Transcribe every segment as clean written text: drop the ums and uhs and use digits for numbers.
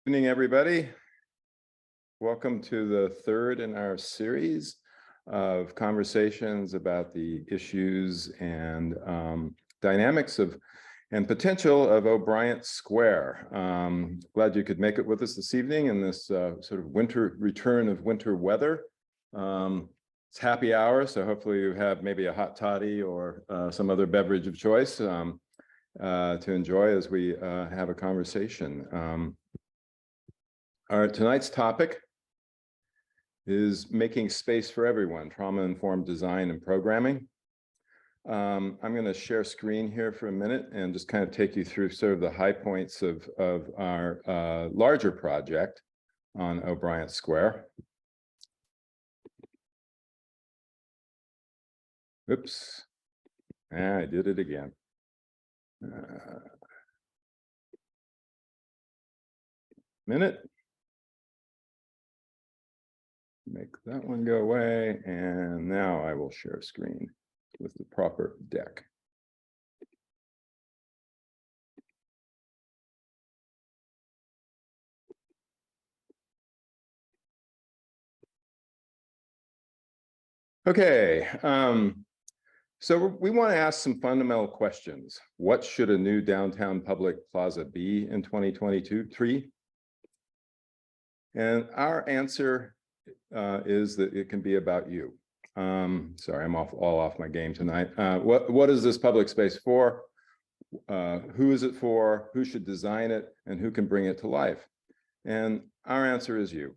Evening, everybody. Welcome to the third in our series of conversations about the issues and dynamics of and potential of O'Brien Square. Glad you could make it with us this evening in this sort of return of winter weather. It's happy hour, so hopefully you have maybe a hot toddy or some other beverage of choice to enjoy as we have a conversation. Tonight's topic is making space for everyone, trauma-informed design and programming. I'm going to share screen here for a minute and just kind of take you through sort of the high points of our larger project on O'Brien Square. Oops, I did it again. Minute. Make that one go away, and now I will share screen with the proper deck. Okay, so we want to ask some fundamental questions. What should a new downtown public plaza be in 2023? And our answer is that it can be about you. Sorry, I'm all off my game tonight. What is this public space for? Who is it for? Who should design it? And who can bring it to life? And our answer is you.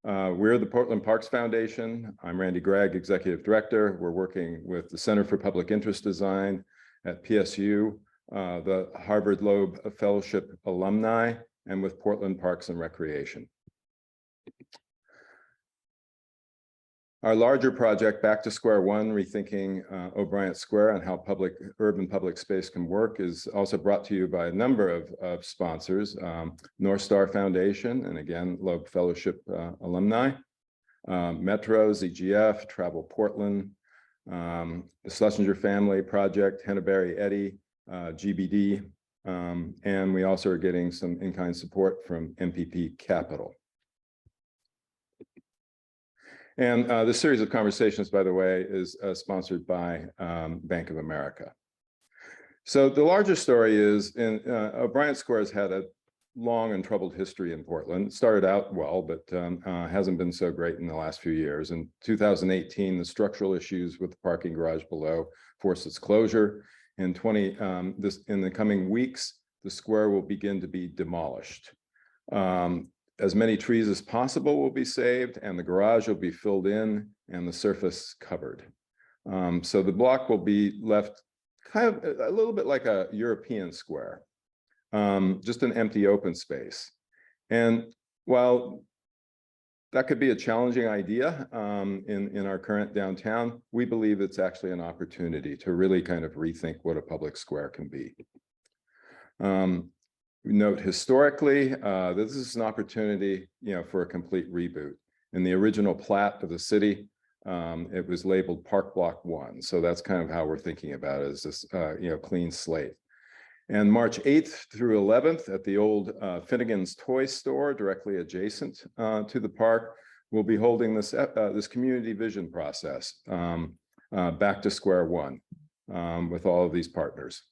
We're the Portland Parks Foundation. I'm Randy Gregg, Executive Director. We're working with the Center for Public Interest Design at PSU, the Harvard Loeb Fellowship alumni, and with Portland Parks and Recreation. Our larger project, Back to Square One, Rethinking O'Brien Square and how urban public space can work, is also brought to you by a number of sponsors, North Star Foundation, and again, Loeb Fellowship alumni, Metro, ZGF, Travel Portland, the Schlesinger Family Project, Henneberry Eddy, GBD, and we also are getting some in-kind support from MPP Capital. And this series of conversations, by the way, is sponsored by Bank of America. So the larger story is O'Brien Square has had a long and troubled history in Portland. It started out well, but hasn't been so great in the last few years. In 2018, the structural issues with the parking garage below forced its closure. In the coming weeks, the square will begin to be demolished. As many trees as possible will be saved, and the garage will be filled in and the surface covered. So the block will be left kind of a little bit like a European square, just an empty open space. And while that could be a challenging idea in our current downtown, we believe it's actually an opportunity to really kind of rethink what a public square can be. We note historically, this is an opportunity, for a complete reboot. In the original plat of the city, it was labeled Park Block 1. So that's kind of how we're thinking about it, as this, clean slate. And March 8th through 11th at the old Finnegan's Toy Store, directly adjacent to the park, we'll be holding this community vision process, Back to Square One, with all of these partners.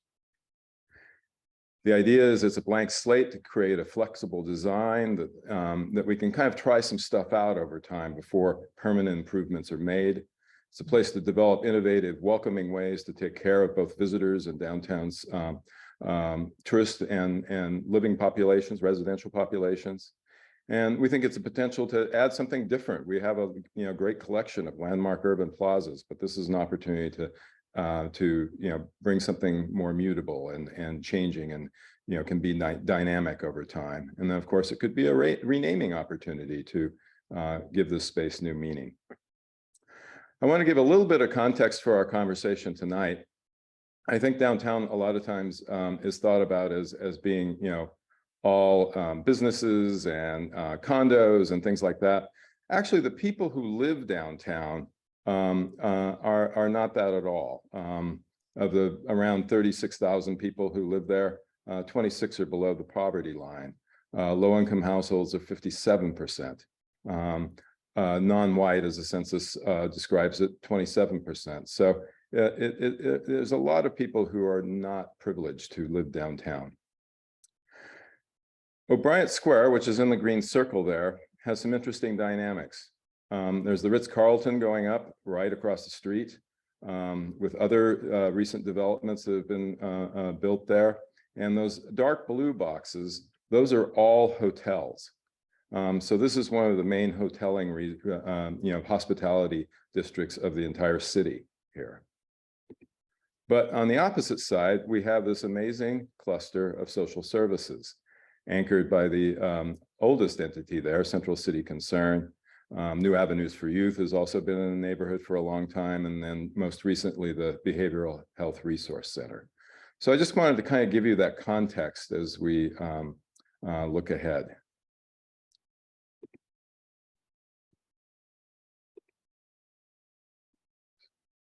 The idea is it's a blank slate to create a flexible design that we can kind of try some stuff out over time before permanent improvements are made. It's a place to develop innovative, welcoming ways to take care of both visitors and downtown's tourist and living populations, residential populations. And we think it's a potential to add something different. We have a great collection of landmark urban plazas, but this is an opportunity to bring something more mutable and changing and can be dynamic over time. And then of course it could be a renaming opportunity to give this space new meaning. I want to give a little bit of context for our conversation tonight. I think downtown a lot of times is thought about as being all businesses and condos and things like that. Actually, the people who live downtown are not that at all. Of the around 36,000 people who live there, 26 are below the poverty line. Low-income households are 57%. Non-white, as the census describes it, 27%. So there's a lot of people who are not privileged to live downtown. O'Brien Square, which is in the green circle there, has some interesting dynamics. There's the Ritz-Carlton going up right across the street, with other recent developments that have been built there. And those dark blue boxes, those are all hotels. So this is one of the main hoteling, hospitality districts of the entire city here. But on the opposite side, we have this amazing cluster of social services, anchored by the oldest entity there, Central City Concern. New Avenues for Youth has also been in the neighborhood for a long time, and then most recently, the Behavioral Health Resource Center. So I just wanted to kind of give you that context as we look ahead.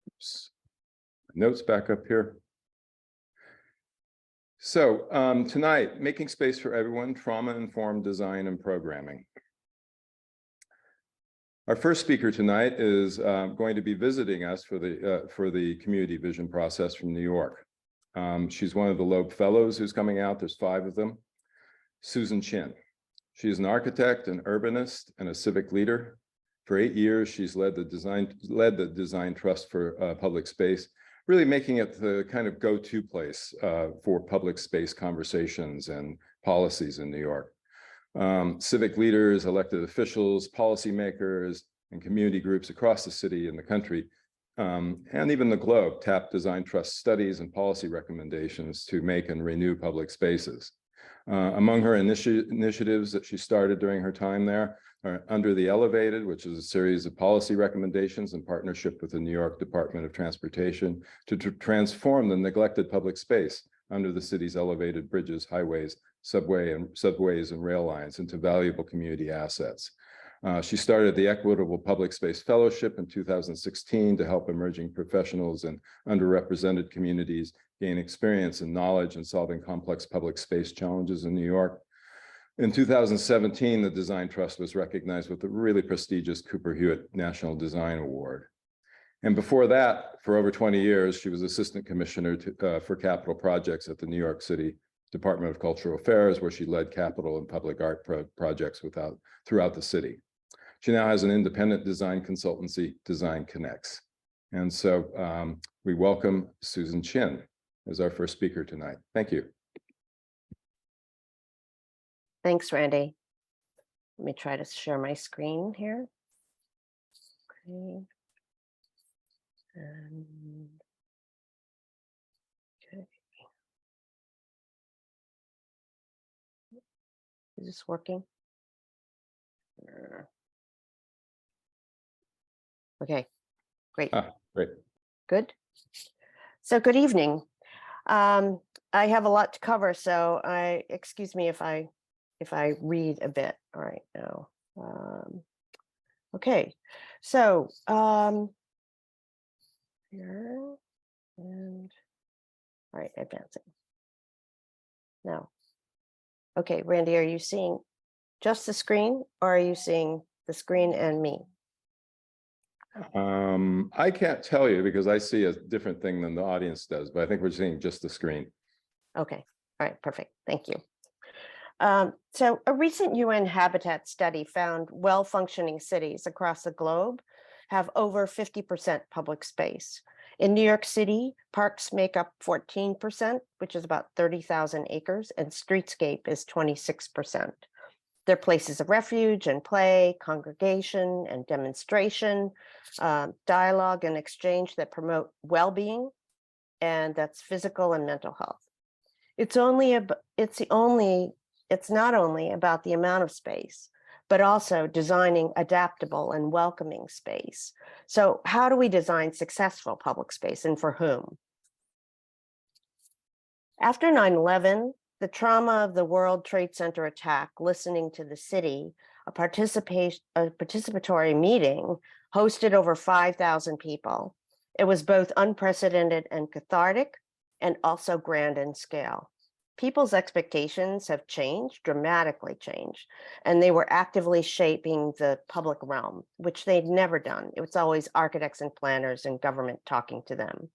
Oops. Notes back up here. So tonight, making space for everyone, trauma-informed design and programming. Our first speaker tonight is going to be visiting us for the community vision process from New York. She's one of the Loeb Fellows who's coming out. There's 5 of them. Susan Chin. She is an architect, an urbanist, and a civic leader. For 8 years, she's led the Design Trust for Public Space, really making it the kind of go-to place for public space conversations and policies in New York. Civic leaders, elected officials, policymakers, and community groups across the city and the country, and even the globe, tap Design Trust studies and policy recommendations to make and renew public spaces. Among her initiatives that she started during her time there are Under the Elevated, which is a series of policy recommendations in partnership with the New York Department of Transportation to transform the neglected public space under the city's elevated bridges, highways, subways and rail lines into valuable community assets. She started the Equitable Public Space Fellowship in 2016 to help emerging professionals in underrepresented communities gain experience and knowledge in solving complex public space challenges in New York. In 2017, the Design Trust was recognized with the really prestigious Cooper Hewitt National Design Award. And before that, for over 20 years, she was Assistant Commissioner for Capital Projects at the New York City Department of Cultural Affairs, where she led capital and public art projects throughout the city. She now has an independent design consultancy, Design Connects. And so we welcome Susan Chin as our first speaker tonight. Thank you. Thanks, Randy. Let me try to share my screen here. Okay. Okay. Is this working? Okay, great. Great. Good. So good evening. I have a lot to cover, so excuse me if I read a bit. All right, now. Okay, so here and all right, advancing. Now, okay, Randy, are you seeing just the screen, or are you seeing the screen and me? I can't tell you because I see a different thing than the audience does, but I think we're seeing just the screen. Okay, all right, perfect. Thank you. So a recent UN Habitat study found well-functioning cities across the globe have over 50% public space. In New York City, parks make up 14%, which is about 30,000 acres, and streetscape is 26%. They're places of refuge and play, congregation and demonstration, dialogue and exchange that promote well-being, and that's physical and mental health. It's not only about the amount of space, but also designing adaptable and welcoming space. So how do we design successful public space, and for whom? After 9/11, the trauma of the World Trade Center attack, listening to the city, a participatory meeting hosted over 5,000 people. It was both unprecedented and cathartic, and also grand in scale. people's expectations have changed, dramatically changed, and they were actively shaping the public realm, which they'd never done. It was always architects and planners and government talking to them.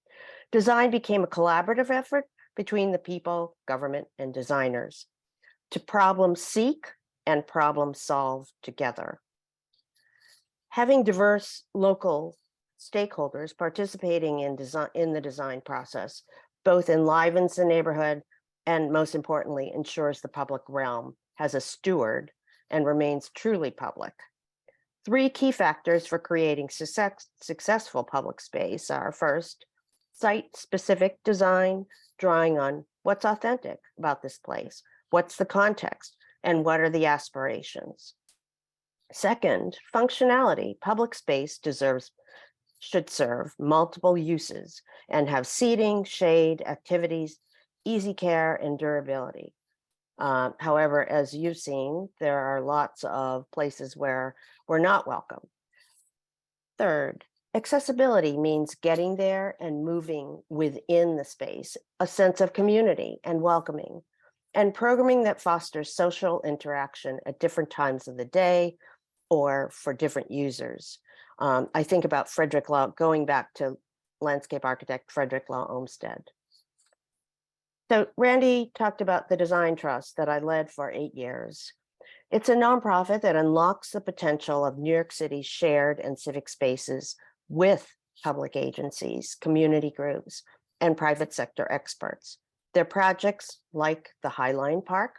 Design became a collaborative effort between the people, government, and designers to problem seek and problem solve together. Having diverse local stakeholders participating in the design process both enlivens the neighborhood and, most importantly, ensures the public realm has a steward and remains truly public. Three key factors for creating successful public space are: first, site-specific design, drawing on what's authentic about this place, what's the context, and what are the aspirations. Second, functionality. Public space should serve multiple uses and have seating, shade, activities, easy care, and durability. However, as you've seen, there are lots of places where we're not welcome. Third, accessibility means getting there and moving within the space, a sense of community and welcoming, and programming that fosters social interaction at different times of the day or for different users. I think about Frederick Law, going back to landscape architect Frederick Law Olmsted. So Randy talked about the Design Trust that I led for 8 years. It's a nonprofit that unlocks the potential of New York City's shared and civic spaces with public agencies, community groups, and private sector experts. Their projects, like the Highline Park,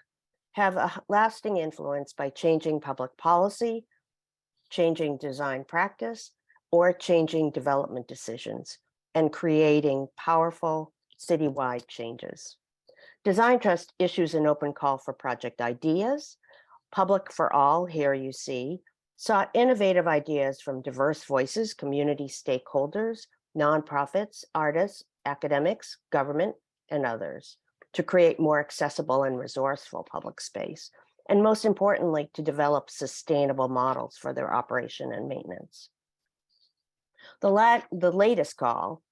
have a lasting influence by changing public policy, changing design practice, or changing development decisions, and creating powerful citywide changes. Design Trust issues an open call for project ideas. Public for All, here you see, sought innovative ideas from diverse voices, community stakeholders, nonprofits, artists, academics, government, and others to create more accessible and resourceful public space, and most importantly, to develop sustainable models for their operation and maintenance. The latest call,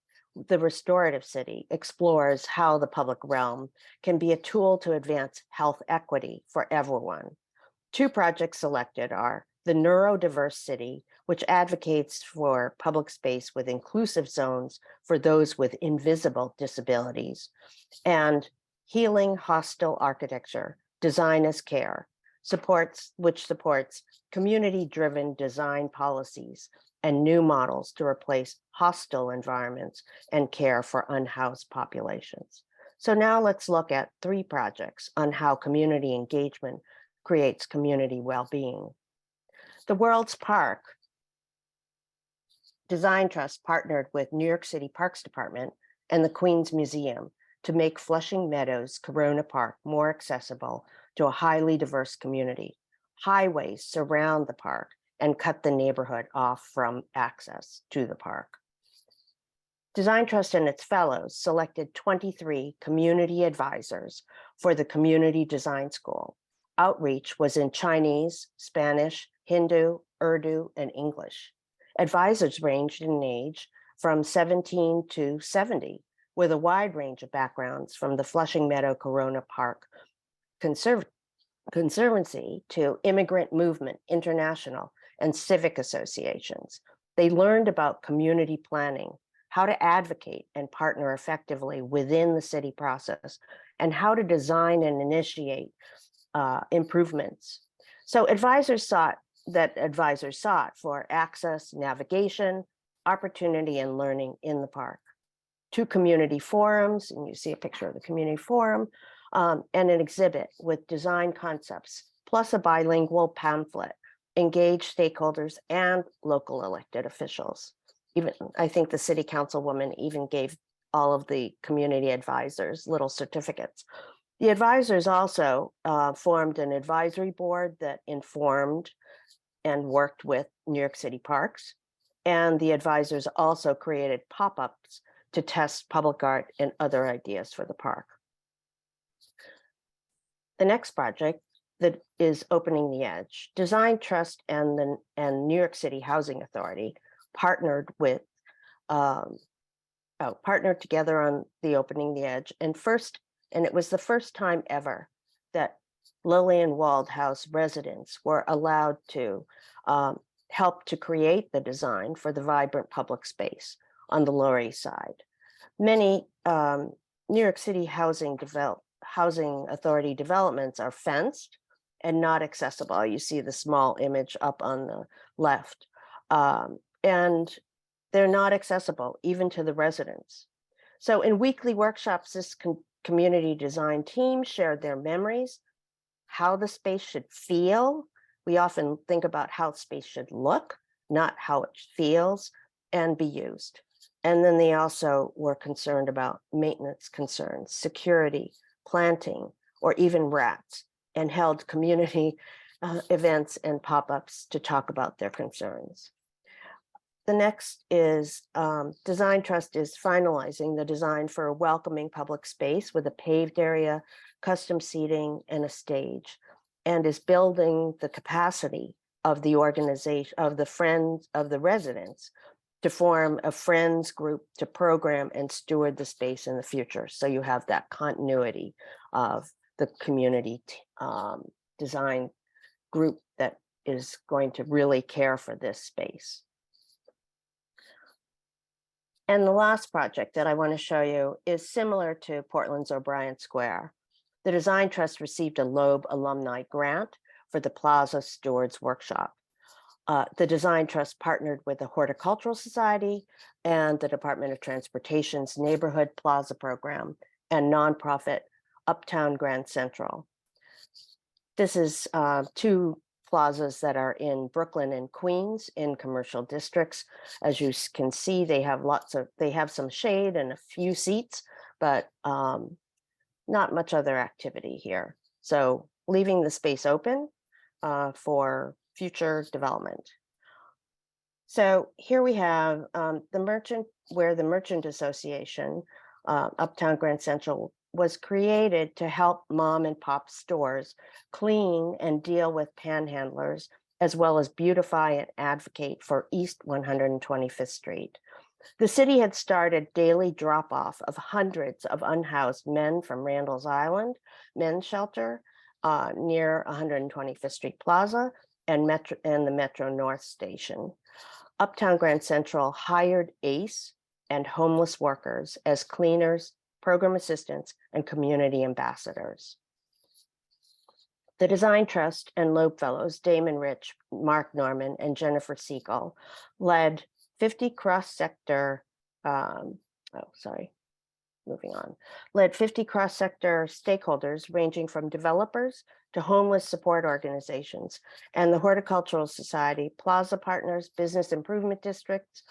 the Restorative City, explores how the public realm can be a tool to advance health equity for everyone. Two projects selected are the Neurodiverse City, which advocates for public space with inclusive zones for those with invisible disabilities, and Healing Hostel Architecture, Design as Care, which supports community-driven design policies and new models to replace hostile environments and care for unhoused populations. So now let's look at 3 projects on how community engagement creates community well-being. The World's Park Design Trust partnered with New York City Parks Department and the Queens Museum to make Flushing Meadows Corona Park more accessible to a highly diverse community. Highways surround the park and cut the neighborhood off from access to the park. Design Trust and its fellows selected 23 community advisors for the Community Design School. Outreach was in Chinese, Spanish, Hindu, Urdu, and English. Advisors ranged in age from 17 to 70, with a wide range of backgrounds from the Flushing Meadow Corona Park Conservancy to Immigrant Movement International and civic associations. They learned about community planning, how to advocate and partner effectively within the city process, and how to design and initiate improvements. So advisors sought for access, navigation, opportunity, and learning in the park. 2 community forums, and you see a picture of the community forum, and an exhibit with design concepts, plus a bilingual pamphlet, engage stakeholders and local elected officials. Even, I think the city councilwoman even gave all of the community advisors little certificates. The advisors also formed an advisory board that informed and worked with New York City Parks. And the advisors also created pop-ups to test public art and other ideas for the park. The next project that is Opening the Edge, Design Trust and New York City Housing Authority partnered together on the Opening the Edge and first And it was the first time ever that Lillian Waldhaus residents were allowed to help to create the design for the vibrant public space on the Lower East Side. Many New York City housing authority developments are fenced and not accessible. You see the small image up on the left. And they're not accessible even to the residents. So in weekly workshops, this community design team shared their memories, how the space should feel. We often think about how space should look, not how it feels, and be used. And then they also were concerned about maintenance concerns, security, planting, or even rats, and held community events and pop-ups to talk about their concerns. The next is Design Trust is finalizing the design for a welcoming public space with a paved area, custom seating, and a stage, and is building the capacity of the organization, of the friends, of the residents, to form a friends group to program and steward the space in the future. So you have that continuity of the community design group that is going to really care for this space. And the last project that I want to show you is similar to Portland's O'Brien Square. The Design Trust received a Loeb Alumni Grant for the Plaza Stewards Workshop. The Design Trust partnered with the Horticultural Society and the Department of Transportation's Neighborhood Plaza Program and nonprofit Uptown Grand Central. This is two plazas that are in Brooklyn and Queens in commercial districts. As you can see, they have some shade and a few seats, but not much other activity here. So leaving the space open for future development. So here we have the Merchant Association, Uptown Grand Central, was created to help mom and pop stores clean and deal with panhandlers, as well as beautify and advocate for East 125th Street. The city had started daily drop-off of hundreds of unhoused men from Randall's Island Men's Shelter near 125th Street Plaza and the Metro North Station. Uptown Grand Central hired ACE and homeless workers as cleaners, program assistants, and community ambassadors. The Design Trust and Loeb Fellows, Damon Rich, Mark Norman, and Jennifer Siegel, led 50 cross-sector, led 50 cross-sector stakeholders ranging from developers to homeless support organizations and the Horticultural Society, Plaza Partners, Business Improvement Districts,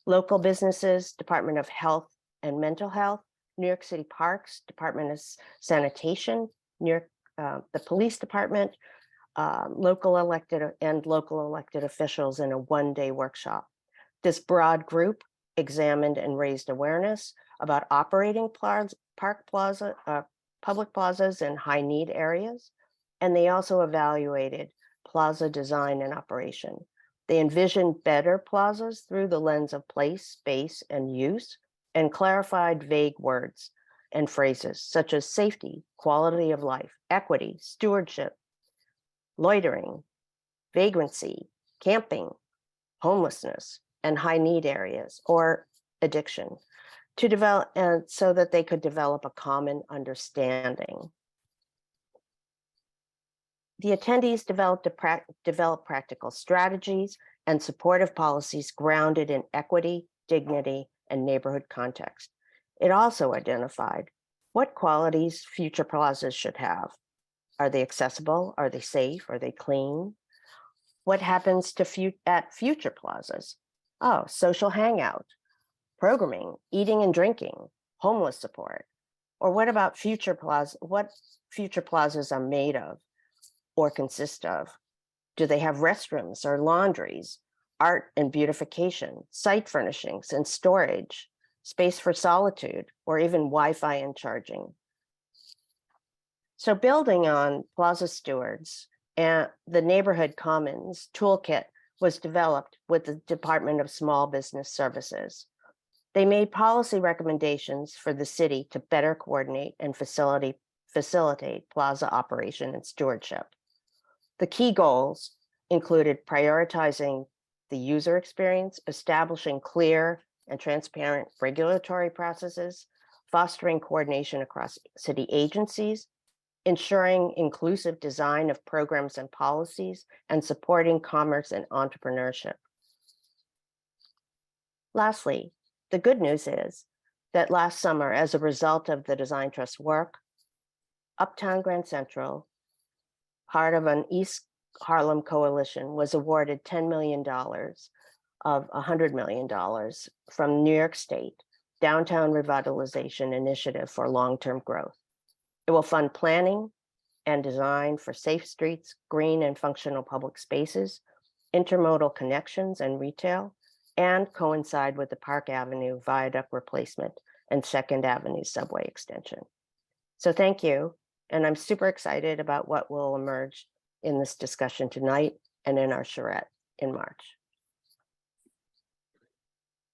local businesses, Department of Health and Mental Health, New York City Parks, Department of Sanitation, the Police Department, local elected officials in a one-day workshop. This broad group examined and raised awareness about operating public plazas in high-need areas, and they also evaluated plaza design and operation. They envisioned better plazas through the lens of place, space, and use, and clarified vague words and phrases such as safety, quality of life, equity, stewardship, loitering, vagrancy, camping, homelessness, and high need areas or addiction to develop, and so that they could develop a common understanding. The attendees developed practical strategies and supportive policies grounded in equity, dignity, and neighborhood context. It also identified what qualities future plazas should have. Are they accessible? Are they safe? Are they clean? What happens to at future plazas? Oh, social hangout, programming, eating and drinking, homeless support. Or what about future plazas? What future plazas are made of or consist of? Do they have restrooms or laundries, art and beautification, site furnishings and storage, space for solitude, or even Wi-Fi and charging? So building on Plaza Stewards, and the Neighborhood Commons toolkit was developed with the Department of Small Business Services. They made policy recommendations for the city to better coordinate and facilitate plaza operation and stewardship. The key goals included prioritizing the user experience, establishing clear and transparent regulatory processes, fostering coordination across city agencies, ensuring inclusive design of programs and policies, and supporting commerce and entrepreneurship. Lastly, the good news is that last summer, as a result of the Design Trust work, Uptown Grand Central, part of an East Harlem coalition, was awarded $10 million of $100 million from New York State Downtown Revitalization Initiative for Long-Term Growth. It will fund planning and design for safe streets, green and functional public spaces, intermodal connections and retail, and coincide with the Park Avenue viaduct replacement and Second Avenue subway extension. So thank you. And I'm super excited about what will emerge in this discussion tonight and in our charrette in March.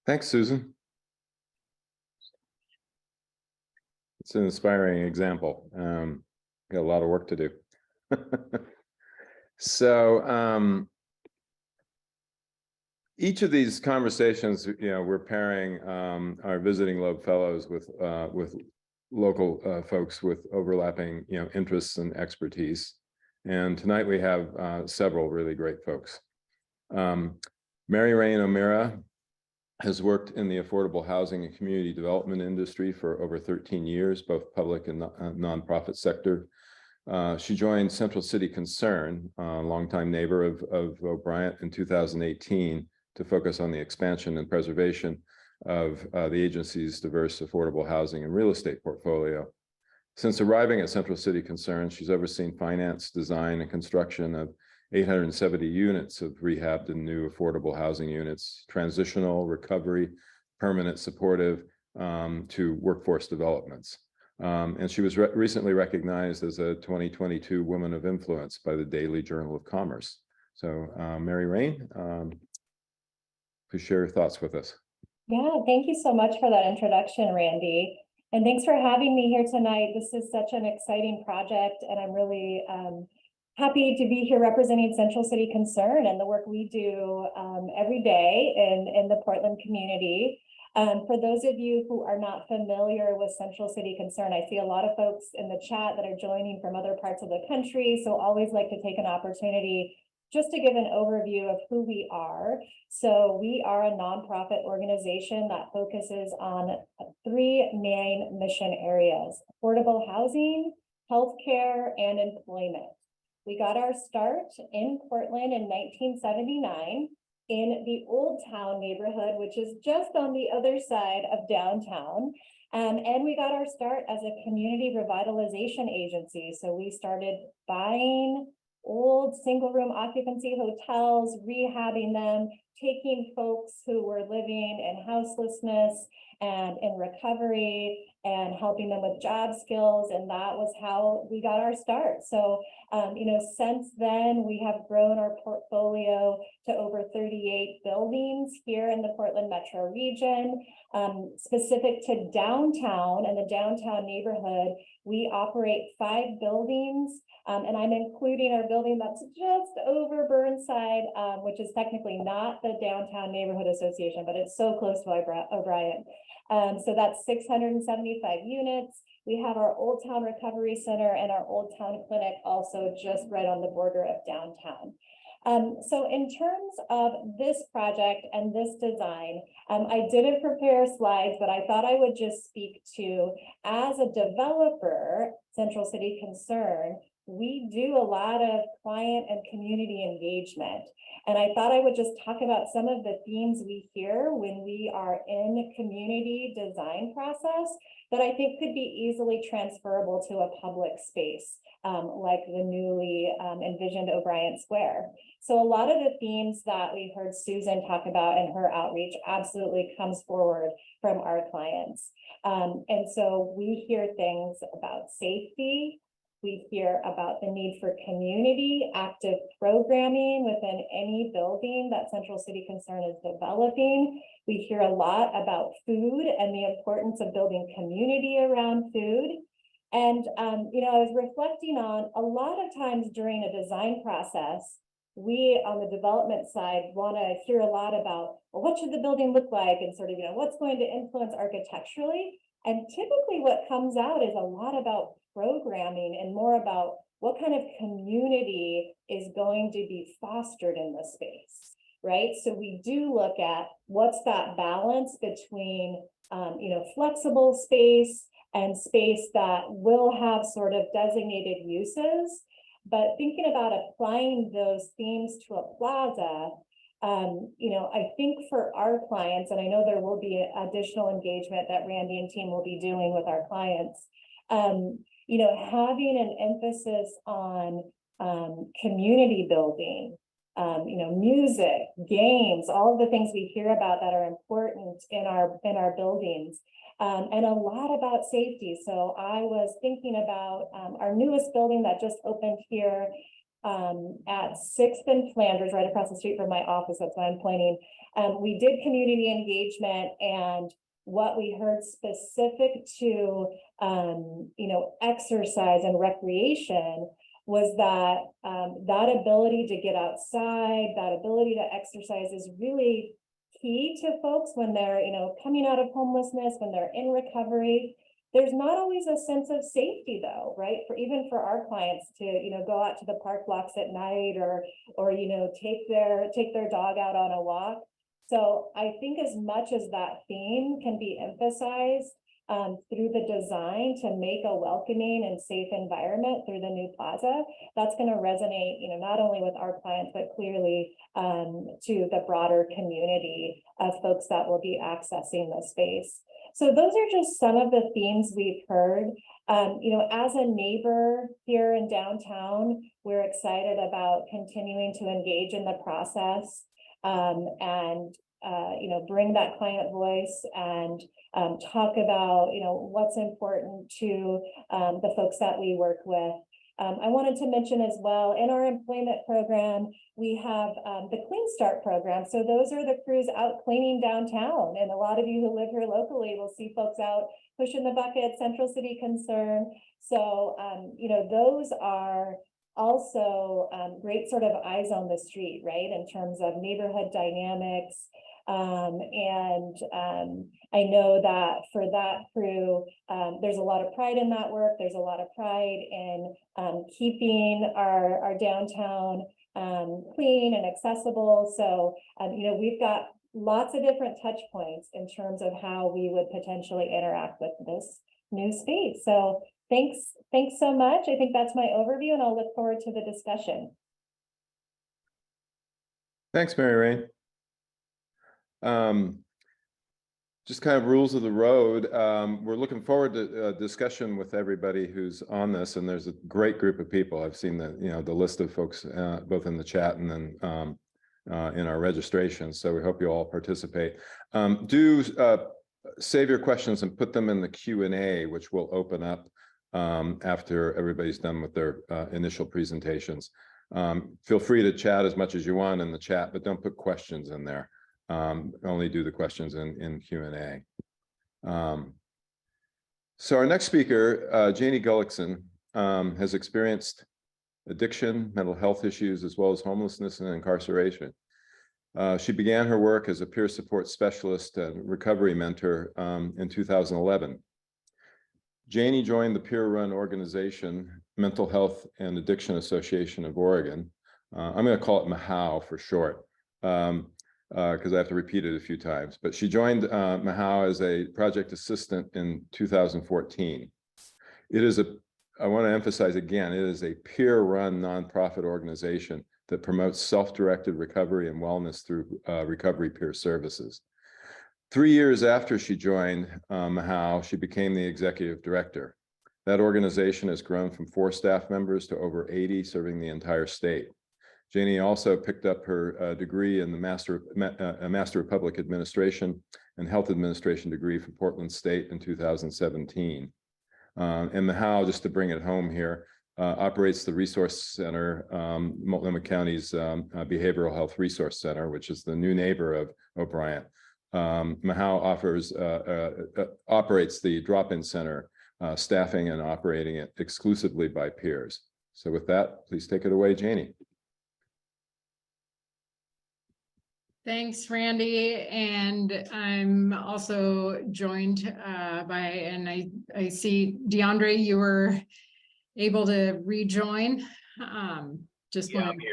Thanks, Susan. It's an inspiring example. Got a lot of work to do. So each of these conversations, we're pairing our visiting Loeb Fellows with local folks with overlapping, interests and expertise. And tonight we have several really great folks. Mary Rain O'Meara has worked in the affordable housing and community development industry for over 13 years, both public and nonprofit sector. She joined Central City Concern, a longtime neighbor of O'Brien, in 2018 to focus on the expansion and preservation of the agency's diverse affordable housing and real estate portfolio. Since arriving at Central City Concern, she's overseen finance, design, and construction of 870 units of rehabbed and new affordable housing units, transitional, recovery, permanent, supportive to workforce developments. And she was recently recognized as a 2022 Woman of Influence by the Daily Journal of Commerce. So Mary Rain, please share your thoughts with us. Yeah, thank you so much for that introduction, Randy. And thanks for having me here tonight. This is such an exciting project, and I'm really happy to be here representing Central City Concern and the work we do every day in the Portland community. For those of you who are not familiar with Central City Concern, I see a lot of folks in the chat that are joining from other parts of the country, so always like to take an opportunity just to give an overview of who we are. So we are a nonprofit organization that focuses on 3 main mission areas: affordable housing, healthcare, and employment. We got our start in Portland in 1979 in the Old Town neighborhood, which is just on the other side of downtown. And we got our start as a community revitalization agency. So we started buying old single room occupancy hotels, rehabbing them, taking folks who were living in houselessness and in recovery and helping them with job skills. And that was how we got our start. So, since then we have grown our portfolio to over 38 buildings here in the Portland metro region. Specific to downtown and the downtown neighborhood, we operate 5 buildings, and I'm including our building that's just over Burnside, which is technically not the Downtown Neighborhood Association, but it's so close to O'Brien. So that's 675 units. We have our Old Town Recovery Center and our Old Town Clinic also just right on the border of downtown. So in terms of this project and this design, I didn't prepare slides, but I thought I would just speak to, as a developer, Central City Concern, we do a lot of client and community engagement. And I thought I would just talk about some of the themes we hear when we are in the community design process that I think could be easily transferable to a public space, like the newly envisioned O'Brien Square. So a lot of the themes that we heard Susan talk about in her outreach absolutely comes forward from our clients. And so we hear things about safety, We hear about the need for community active programming within any building that Central City Concern is developing. We hear a lot about food and the importance of building community around food. And, I was reflecting on a lot of times during a design process, we on the development side want to hear a lot about, well, what should the building look like and sort of, what's going to influence architecturally. And typically what comes out is a lot about programming and more about what kind of community is going to be fostered in the space, right? So we do look at what's that balance between, flexible space and space that will have sort of designated uses, but thinking about applying those themes to a plaza, I think for our clients, and I know there will be additional engagement that Randy and team will be doing with our clients, having an emphasis on community building, music, games, all of the things we hear about that are important in our buildings, and a lot about safety. So I was thinking about our newest building that just opened here at 6th and Flanders, right across the street from my office. That's why I'm pointing. We did community engagement, and what we heard specific to, exercise and recreation was that that ability to get outside, that ability to exercise is really key to folks when they're, coming out of homelessness, when they're in recovery. There's not always a sense of safety though, right? Even for our clients to, go out to the park blocks at night or take their dog out on a walk. So I think as much as that theme can be emphasized through the design to make a welcoming and safe environment through the new plaza, that's going to resonate, not only with our clients, but clearly to the broader community of folks that will be accessing the space. So those are just some of the themes we've heard. As a neighbor here in downtown, we're excited about continuing to engage in the process and bring that client voice and talk about, what's important to the folks that we work with. I wanted to mention as well, in our employment program, we have the Clean Start program. So those are the crews out cleaning downtown. And a lot of you who live here locally will see folks out pushing the bucket, Central City Concern. So, those are also great sort of eyes on the street, right? In terms of neighborhood dynamics. I know that for that crew, there's a lot of pride in that work. There's a lot of pride in keeping our downtown clean and accessible. So, we've got lots of different touch points in terms of how we would potentially interact with this new space. So thanks so much. I think that's my overview, and I'll look forward to the discussion. Thanks, Mary Rain. Just kind of rules of the road. We're looking forward to a discussion with everybody who's on this, and there's a great group of people. I've seen the list of folks both in the chat and then in our registration. So we hope you all participate. Do save your questions and put them in the Q&A, which will open up after everybody's done with their initial presentations. Feel free to chat as much as you want in the chat, but don't put questions in there. Only do the questions in Q&A. So our next speaker, Janie Gullikson, has experienced addiction, mental health issues, as well as homelessness and incarceration. She began her work as a peer support specialist and recovery mentor in 2011. Janie joined the peer-run organization, Mental Health and Addiction Association of Oregon. I'm going to call it MAHAO for short, because I have to repeat it a few times. But she joined MAHAO as a project assistant in 2014. I want to emphasize again, it is a peer-run nonprofit organization that promotes self-directed recovery and wellness through recovery peer services. 3 years after she joined MAHAO, she became the executive director. That organization has grown from 4 staff members to over 80, serving the entire state. Janie also picked up her degree in the Master of Public Administration and Health Administration degree from Portland State in 2017. And MAHAO, just to bring it home here, operates the Resource Center, Multnomah County's Behavioral Health Resource Center, which is the new neighbor of O'Brien. Mahou operates the drop-in center, staffing and operating it exclusively by peers. So with that, please take it away, Janie. Thanks, Randy. And I'm also joined and I see DeAndre, you were able to rejoin. Just want to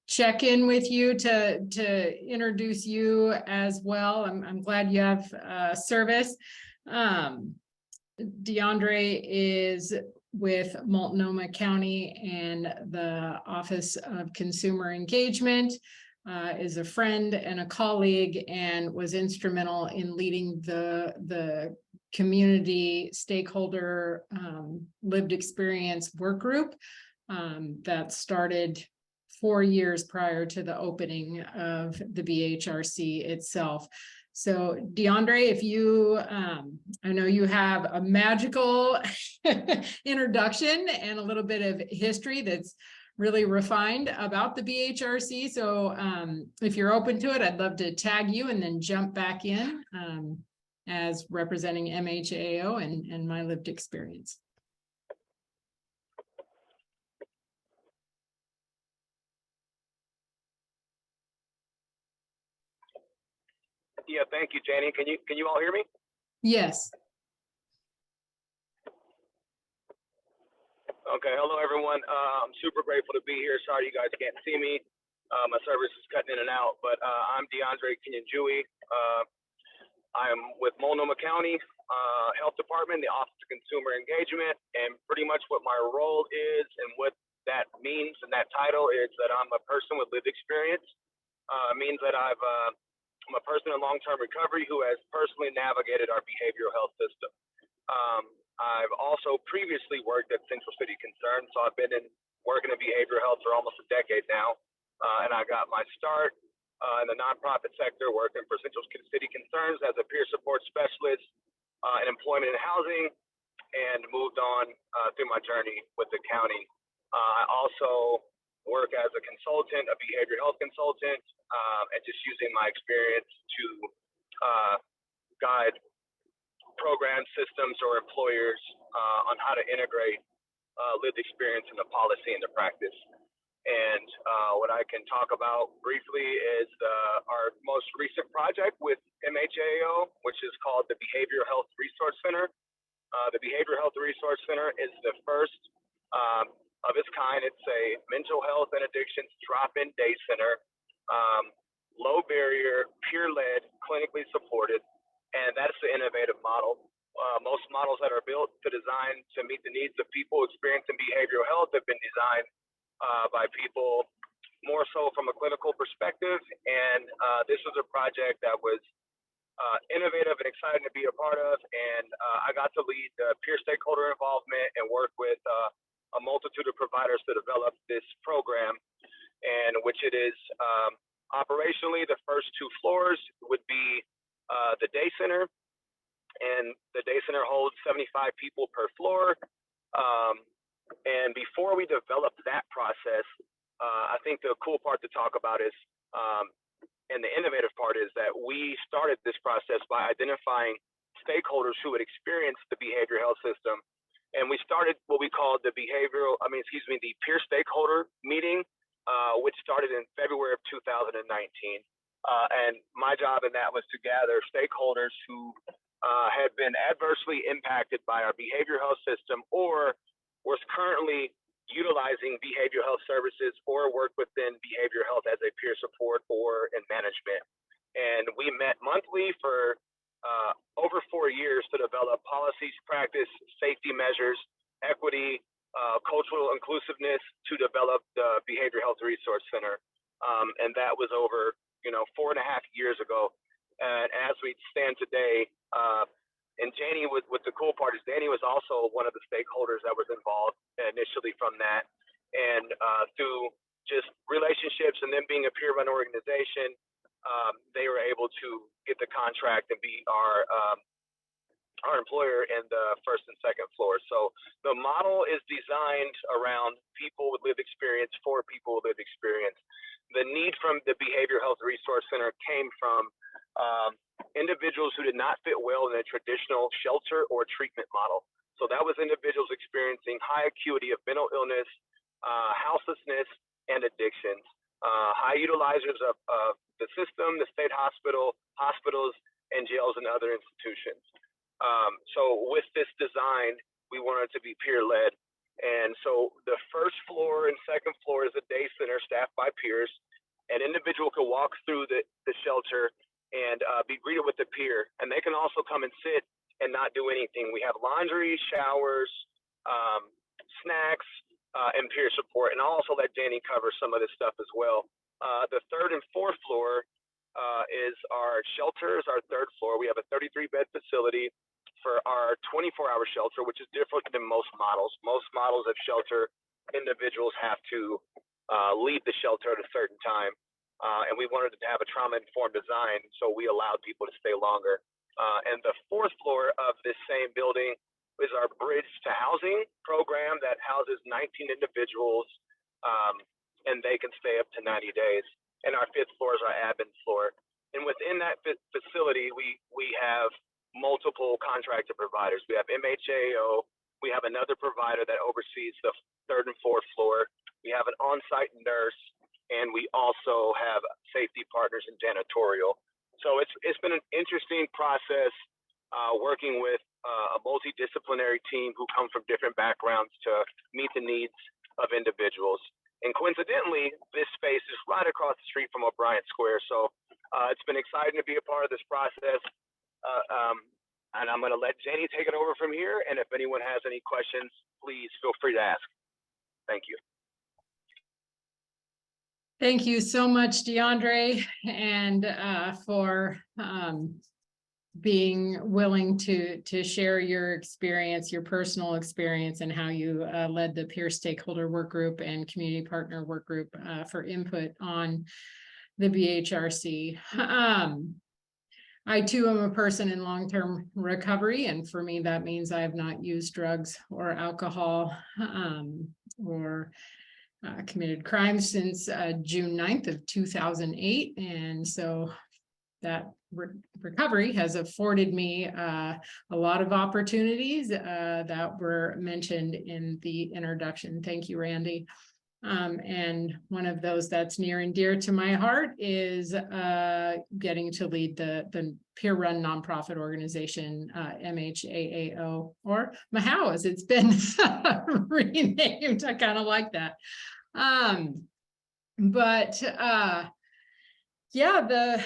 check in with you to introduce you as well. I'm glad you have service. DeAndre is with Multnomah County and the Office of Consumer Engagement, is a friend and a colleague, and was instrumental in leading the community stakeholder lived experience work group that started 4 years prior to the opening of the BHRC itself. So DeAndre, if you, I know you have a magical introduction and a little bit of history that's really refined about the BHRC. So if you're open to it, I'd love to tag you and then jump back in as representing MHAO and my lived experience. Yeah, thank you, Janie. Can you all hear me? Yes. Okay, hello everyone. I'm super grateful to be here. Sorry you guys can't see me. My service is cutting in and out, but I'm DeAndre Kinyanjui. I'm with Multnomah County Health Department, the Office of Consumer Engagement, and pretty much what my role is and what that means and that title is that I'm a person with lived experience. Means that I'm a person in long-term recovery who has personally navigated our behavioral health system. I've also previously worked at Central City Concern, so I've been working in behavioral health for almost a decade now, and I got my start in the nonprofit sector working for Central City Concerns as a peer support specialist in employment and housing, and moved on through my journey with the county. I also work as a consultant, a behavioral health consultant, and just using my experience to guide program systems or employers on how to integrate lived experience into policy and into practice. And what I can talk about briefly is our most recent project with MHAO, which is called the Behavioral Health Resource Center. The Behavioral Health Resource Center is the first of its kind. It's a mental health and addictions drop-in day center, low barrier, peer-led, clinically supported, and that's the innovative model. Most models that are built to design to meet the needs of people experiencing behavioral health have been designed by people more so from a clinical perspective, and this was a project that was innovative and exciting to be a part of, and I got to lead peer stakeholder involvement and work with a multitude of providers to develop this program, and which it is operationally the first 2 floors would be the day center, and the day center holds 75 people per floor. And before we developed that process, I think the cool part to talk about is, and the innovative part is that we started this process by identifying stakeholders who had experienced the behavioral health system. And we started what we called the the peer stakeholder meeting, which started in February of 2019. And my job in that was to gather stakeholders who had been adversely impacted by our behavioral health system or was currently utilizing behavioral health services or work within behavioral health as a peer support or in management. And we met monthly for over 4 years to develop policies, practice, safety measures, equity, cultural inclusiveness to develop the Behavioral Health Resource Center. And that was over, 4.5 years ago. And as we stand today, and Janie, what the cool part is, Danny was also one of the stakeholders that was involved initially from that. And through just relationships and then being a peer-run organization, they were able to get the contract and be our our employer in the first and second floor. So the model is designed around people with lived experience for people with lived experience. The need from the Behavioral Health Resource Center came from individuals who did not fit well in a traditional shelter or treatment model. So that was individuals experiencing high acuity of mental illness, houselessness, and addictions. High utilizers of the system, the state hospital, hospitals, and jails and other institutions. So with this design, we wanted to be peer-led. And so the first floor and second floor is a day center staffed by peers. An individual can walk through the shelter and be greeted with a peer. And they can also come and sit and not do anything. We have laundry, showers, snacks, and peer support. And I'll also let Danny cover some of this stuff as well. The third and fourth floor is our shelters, our third floor. We have a 33-bed facility for our 24-hour shelter, which is different than most models. Most models of shelter, individuals have to leave the shelter at a certain time. And we wanted to have a trauma-informed design, so we allowed people to stay longer. And the fourth floor of this same building is our Bridge to Housing program that houses 19 individuals, and they can stay up to 90 days. And our fifth floor is our admin floor. And within that facility, we have multiple contracted providers. We have MHAO. We have another provider that oversees the third and fourth floor. We have an on-site nurse, and we also have safety partners and janitorial. So it's been an interesting process working with a multidisciplinary team who come from different backgrounds to meet the needs of individuals. And coincidentally, this space is right across the street from O'Brien Square. So it's been exciting to be a part of this process. And I'm going to let Jenny take it over from here. And if anyone has any questions, please feel free to ask. Thank you. Thank you so much, DeAndre, and for being willing to share your experience, your personal experience, and how you led the peer stakeholder work group and community partner work group for input on the BHRC. I too am a person in long-term recovery, and for me that means I have not used drugs or alcohol or committed crimes since June 9th of 2008. And so that recovery has afforded me a lot of opportunities that were mentioned in the introduction. Thank you, Randy. And one of those that's near and dear to my heart is getting to lead the peer-run nonprofit organization, MHAAO, or MAHAO as it's been renamed. I kind of like that. Yeah, the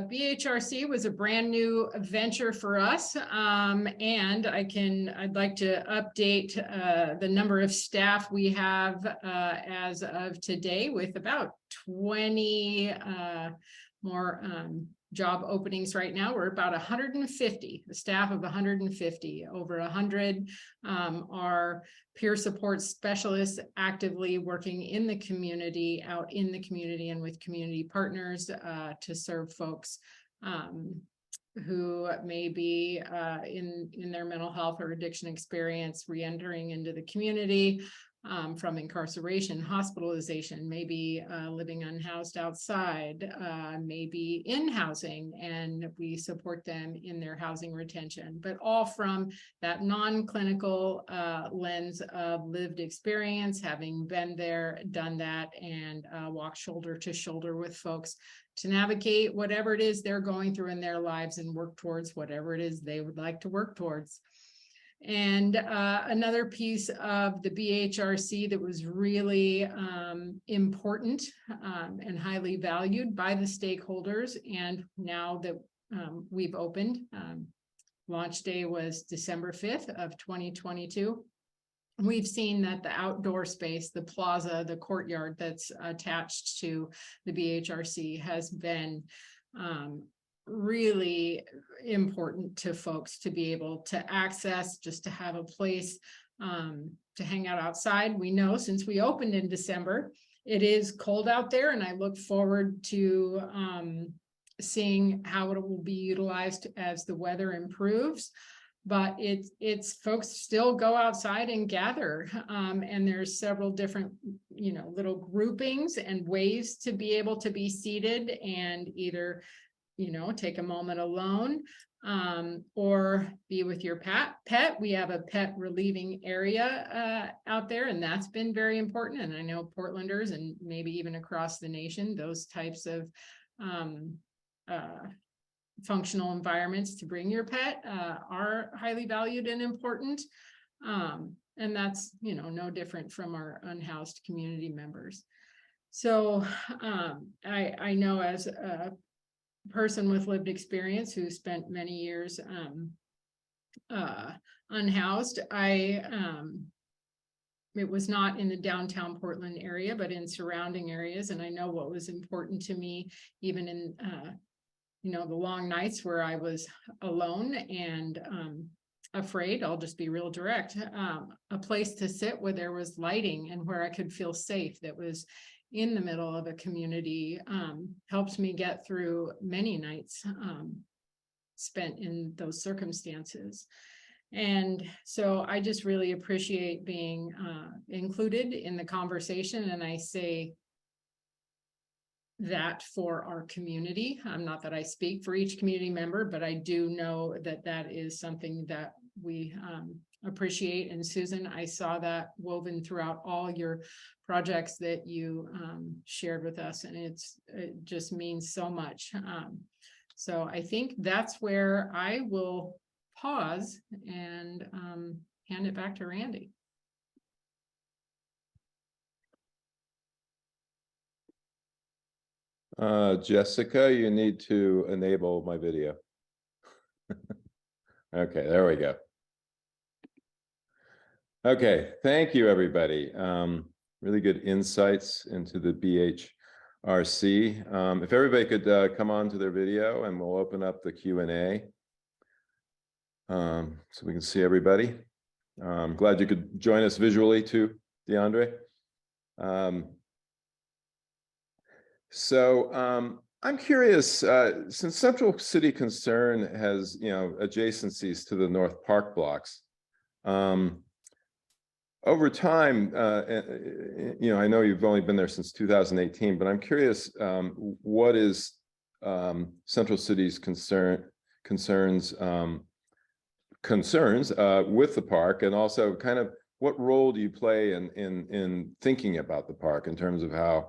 BHRC was a brand new venture for us, and I'd like to update the number of staff we have as of today, with about 20 more job openings right now. We're about 150, the staff of 150. Over 100 are peer support specialists actively working in the community, out in the community, and with community partners to serve folks who may be in their mental health or addiction experience, re-entering into the community from incarceration, hospitalization, maybe living unhoused outside, maybe in housing, and we support them in their housing retention, but all from that non-clinical lens of lived experience, having been there, done that, and walked shoulder to shoulder with folks to navigate whatever it is they're going through in their lives and work towards whatever it is they would like to work towards. And another piece of the BHRC that was really important and highly valued by the stakeholders, and now that we've opened, launch day was December 5th of 2022. We've seen that the outdoor space, the plaza, the courtyard that's attached to the BHRC has been really important to folks to be able to access, just to have a place to hang out outside. We know since we opened in December, it is cold out there, and I look forward to seeing how it will be utilized as the weather improves. but it's folks still go outside and gather. And there's several different, little groupings and ways to be able to be seated and either, take a moment alone, or be with your pet. We have a pet relieving area out there, and that's been very important. And I know Portlanders and maybe even across the nation, those types of functional environments to bring your pet are highly valued and important. And that's, no different from our unhoused community members. So I know as a person with lived experience who spent many years unhoused, it was not in the downtown Portland area, but in surrounding areas. And I know what was important to me, even in, the long nights where I was alone and afraid. I'll just be real direct. A place to sit where there was lighting and where I could feel safe, that was in the middle of a community, helps me get through many nights spent in those circumstances. And so I just really appreciate being included in the conversation. And I say that for our community. Not that I speak for each community member, but I do know that that is something that we appreciate. And Susan, I saw that woven throughout all your projects that you shared with us, and it just means so much. So I think that's where I will pause and hand it back to Randy. Jessica, you need to enable my video. Okay, there we go. Okay, thank you, everybody. Really good insights into the BHRC. If everybody could come on to their video, and we'll open up the Q&A so we can see everybody. I'm glad you could join us visually too, DeAndre. I'm curious, since Central City Concern has, adjacencies to the North Park blocks, over time, I know you've only been there since 2018, but I'm curious, what is Central City's concerns with the park, and also kind of what role do you play in thinking about the park in terms of how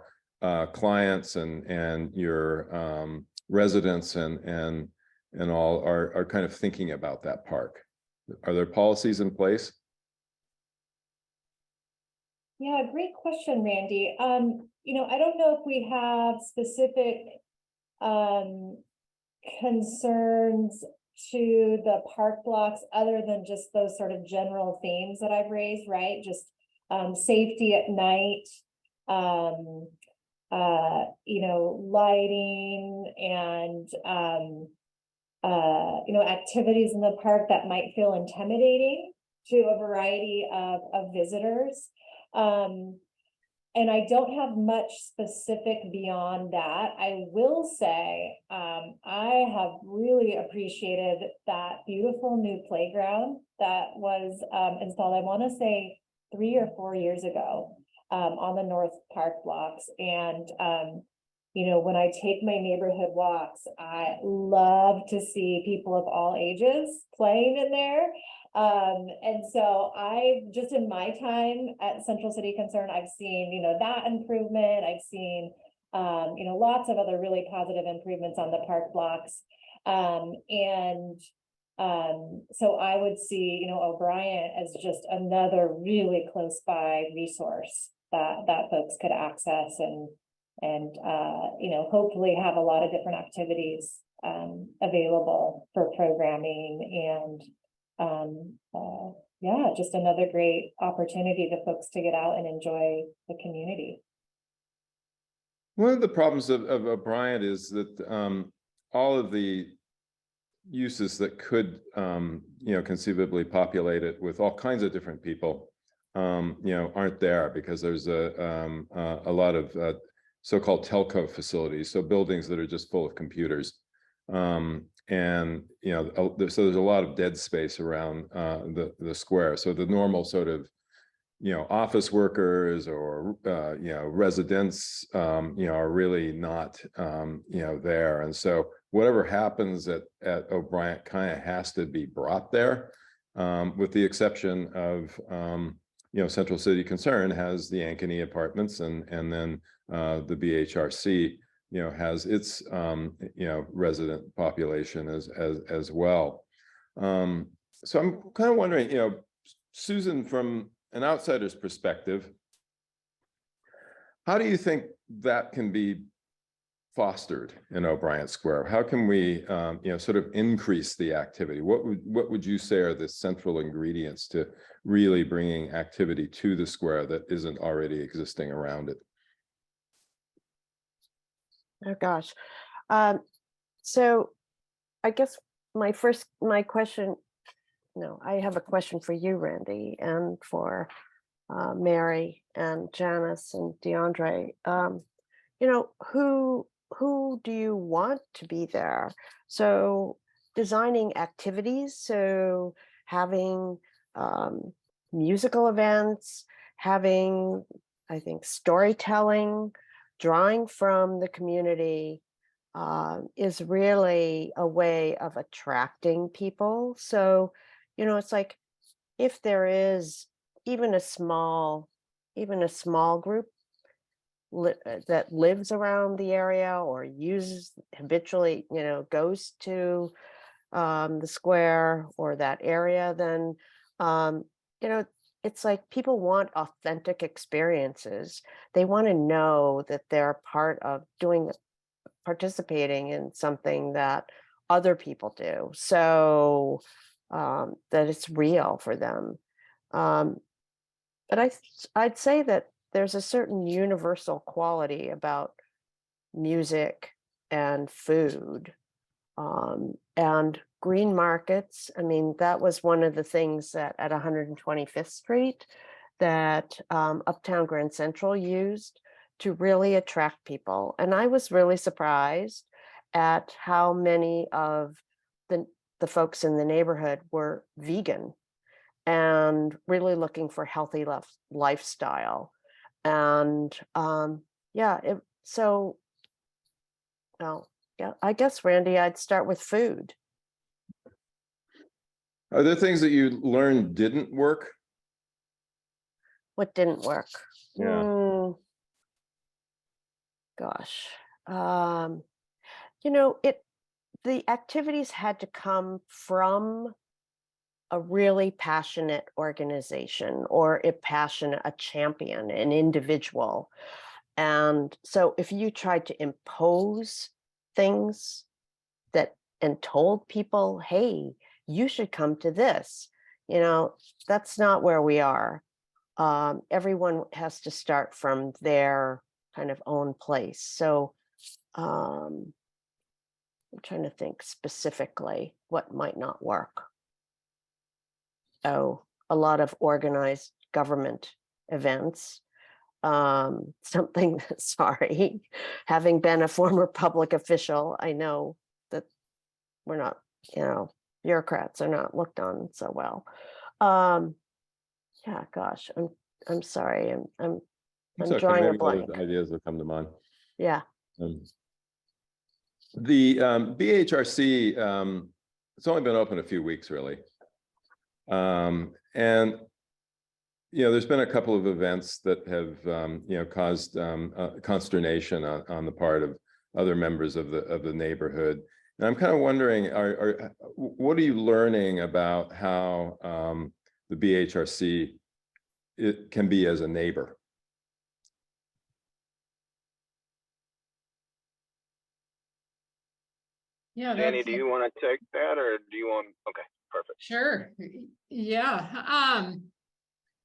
clients and your residents and all are kind of thinking about that park? Are there policies in place? Yeah, great question, Randy. I don't know if we have specific concerns to the park blocks other than just those sort of general themes that I've raised, right? Just safety at night, lighting and, activities in the park that might feel intimidating to a variety of visitors. And I don't have much specific beyond that. I will say, I have really appreciated that beautiful new playground that was installed, I want to say 3 or 4 years ago, on the North Park blocks. And, when I take my neighborhood walks, I love to see people of all ages playing in there. And so just in my time at Central City Concern, I've seen, that improvement. I've seen, lots of other really positive improvements on the park blocks. So I would see, O'Brien as just another really close by resource that folks could access and hopefully have a lot of different activities available for programming and just another great opportunity to folks to get out and enjoy the community. One of the problems of O'Brien is that all of the uses that could conceivably populate it with all kinds of different people aren't there, because there's a lot of so-called telco facilities, so buildings that are just full of computers. And, so there's a lot of dead space around the square. So the normal sort of, office workers or, residents, are really not, there. And so whatever happens at O'Brien kind of has to be brought there, with the exception of, Central City Concern has the Ankeny Apartments, and then the BHRC, has its, resident population as well. So I'm kind of wondering, Susan, from an outsider's perspective, how do you think that can be fostered in O'Brien Square? How can we, sort of increase the activity? What would you say are the central ingredients to really bringing activity to the square that isn't already existing around it? Oh, gosh. So I guess my question, no, I have a question for you, Randy, and for Mary and Janice and DeAndre. Who do you want to be there? So designing activities, so having musical events, having, I think, storytelling, drawing from the community is really a way of attracting people. So, it's like, if there is even a small group that lives around the area or uses habitually, goes to the square or that area, then, it's like people want authentic experiences. They want to know that they're part of participating in something that other people do. So that it's real for them. But I'd say that there's a certain universal quality about music and food, and green markets. I mean, that was one of the things that at 125th Street that Uptown Grand Central used to really attract people. And I was really surprised at how many of the folks in the neighborhood were vegan and really looking for healthy lifestyle. And I guess, Randy, I'd start with food. Are there things that you learned didn't work? What didn't work? Yeah. Gosh. The activities had to come from a really passionate organization or a champion, an individual. And so if you tried to impose things and told people, hey, you should come to this, that's not where we are. Everyone has to start from their kind of own place. So I'm trying to think specifically what might not work. Oh, a lot of organized government events. Sorry, having been a former public official, I know that we're not, bureaucrats are not looked on so well. Yeah, gosh, I'm sorry. I'm Okay. drawing a Maybe blank. other ideas will come to mind. Yeah. The BHRC, it's only been open a few weeks, really. And there's been a couple of events that have caused consternation on the part of other members of the neighborhood. And I'm kind of wondering, what are you learning about how the BHRC can be as a neighbor? Yeah. Jenny, do you want to take that, or do you want? Okay, perfect. Sure. Yeah.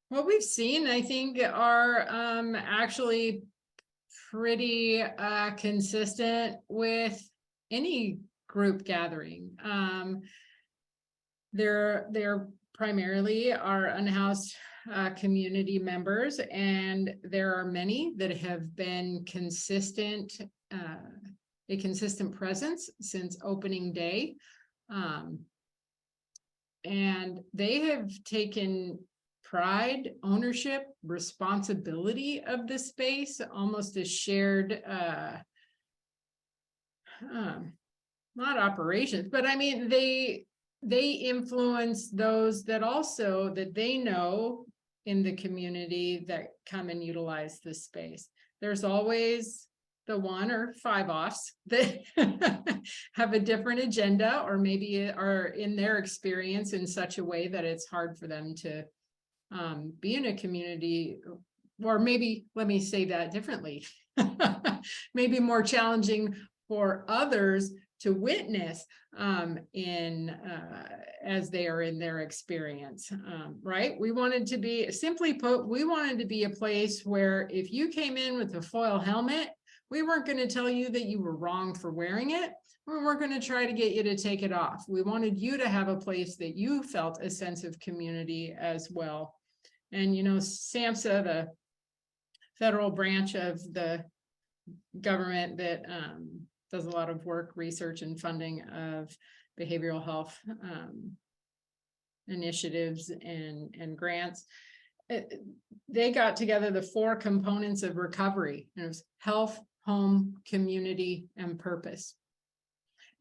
What we've seen, I think, are actually pretty consistent with any group gathering. They're primarily our unhoused community members, and there are many that have been consistent a consistent presence since opening day. And they have taken pride, ownership, responsibility of the space, almost a shared, not operations, but I mean, they influence those that also that they know in the community that come and utilize this space. There's always the 1 or 5 offs that have a different agenda, or maybe are in their experience in such a way that it's hard for them to be in a community, or maybe, let me say that differently, maybe more challenging for others to witness as they are in their experience, right? We wanted to be, simply put, we wanted to be a place where if you came in with a foil helmet, we weren't going to tell you that you were wrong for wearing it. We weren't going to try to get you to take it off. We wanted you to have a place that you felt a sense of community as well. And, you know, SAMHSA, the federal branch of the government that does a lot of work, research, and funding of behavioral health initiatives and grants. They got together the 4 components of recovery. And it was health, home, community, and purpose.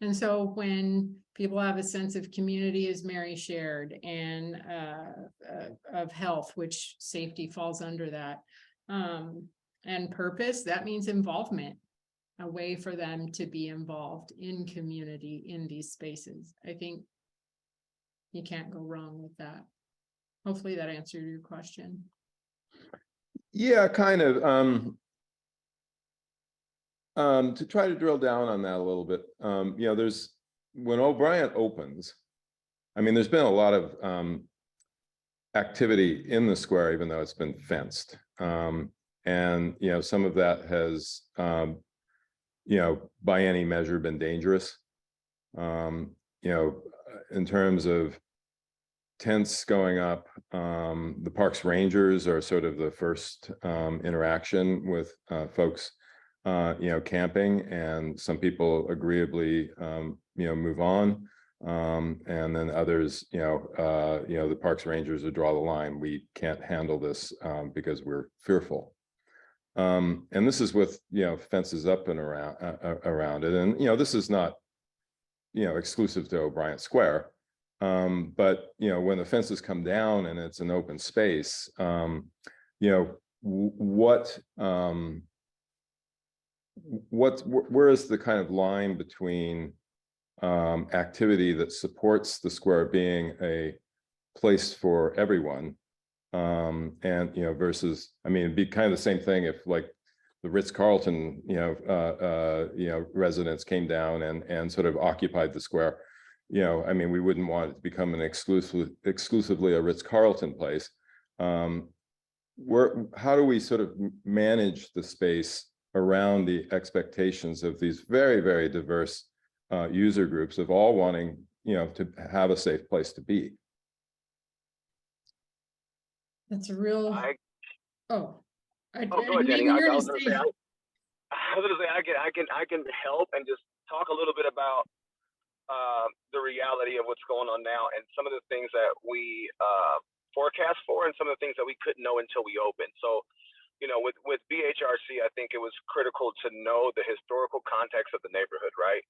And so when people have a sense of community, as Mary shared, and of health, which safety falls under that, and purpose, that means involvement, a way for them to be involved in community in these spaces. I think you can't go wrong with that. Hopefully that answered your question. Yeah, kind of. To try to drill down on that a little bit, you know, there's, when O'Brien opens, I mean, there's been a lot of activity in the square, even though it's been fenced. And, you know, some of that has, you know, by any measure been dangerous. You know, in terms of tents going up, the Parks Rangers are sort of the first interaction with folks, you know, camping, and some people agreeably, you know, move on. And then others, you know, the Parks Rangers would draw the line. We can't handle this because we're fearful. And this is with, you know, fences up and around it. And, you know, this is not, you know, exclusive to O'Brien Square. But, you know, when the fences come down and it's an open space, you know, where is the kind of line between activity that supports the square being a place for everyone, and, you know, versus, I mean, it'd be kind of the same thing if, like, the Ritz-Carlton, you know, residents came down and sort of occupied the square. You know, I mean, we wouldn't want it to become an exclusively a Ritz-Carlton place. How do we sort of manage the space around the expectations of these very, very diverse user groups of all wanting, you know, to have a safe place to be? That's a real. Go ahead, Jenny. I was going to say, I can help and just talk a little bit about the reality of what's going on now, and some of the things that we forecast for, and some of the things that we couldn't know until we opened. So, you know, with BHRC, I think it was critical to know the historical context of the neighborhood, right?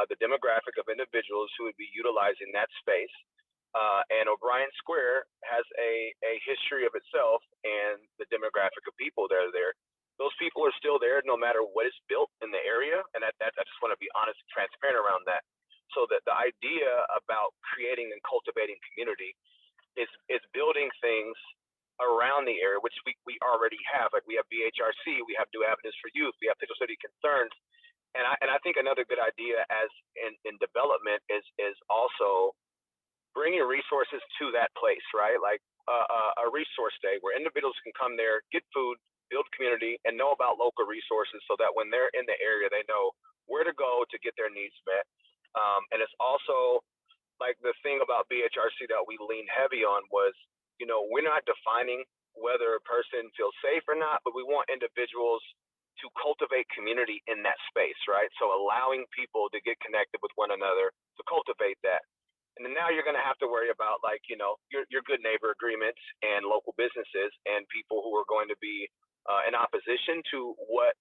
The demographic of individuals who would be utilizing that space. And O'Brien Square has a history of itself and the demographic of people that are there. Those people are still there no matter what is built in the area. And I just want to be honest and transparent around that. So that the idea about creating and cultivating community is building things around the area, which we already have. Like, we have BHRC, we have New Avenues for Youth, we have Central City Concerns. And I think another good idea as in development is also bringing resources to that place, right? Like a resource day where individuals can come there, get food, build community, and know about local resources, so that when they're in the area, they know where to go to get their needs met. And it's also, like, the thing about BHRC that we lean heavy on was, you know, we're not defining whether a person feels safe or not, but we want individuals to cultivate community in that space, right? So allowing people to get connected with one another to cultivate that. And then now you're going to have to worry about, like, you know, your good neighbor agreements and local businesses and people who are going to be in opposition to what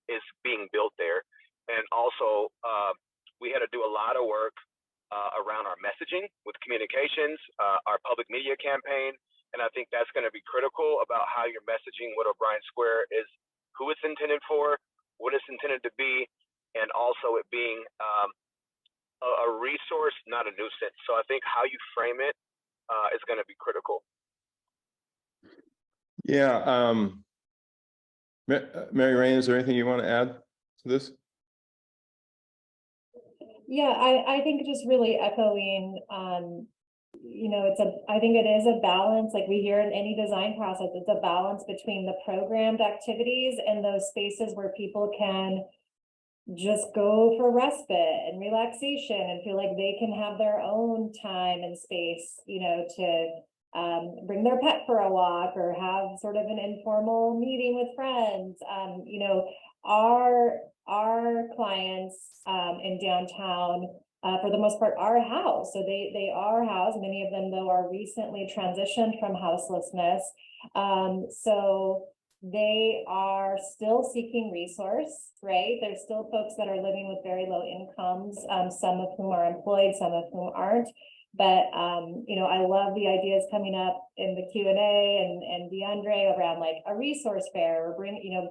is being built there. And also, we had to do a lot of work around our messaging with communications, our public media campaign. And I think that's going to be critical about how you're messaging what O'Brien Square is, who it's intended for, what it's intended to be, and also it being a resource, not a nuisance. So I think how you frame it is going to be critical. Yeah. Mary Rain, is there anything you want to add to this? Yeah, I think just really echoing, you know, I think it is a balance, like we hear in any design process, it's a balance between the programmed activities and those spaces where people can just go for respite and relaxation and feel like they can have their own time and space, you know, to bring their pet for a walk or have sort of an informal meeting with friends. You know, our clients in downtown, for the most part, are housed. So they are housed. Many of them, though, are recently transitioned from houselessness. So they are still seeking resource, right? There's still folks that are living with very low incomes, some of whom are employed, some of whom aren't. But you know, I love the ideas coming up in the Q&A and DeAndre around like a resource fair, or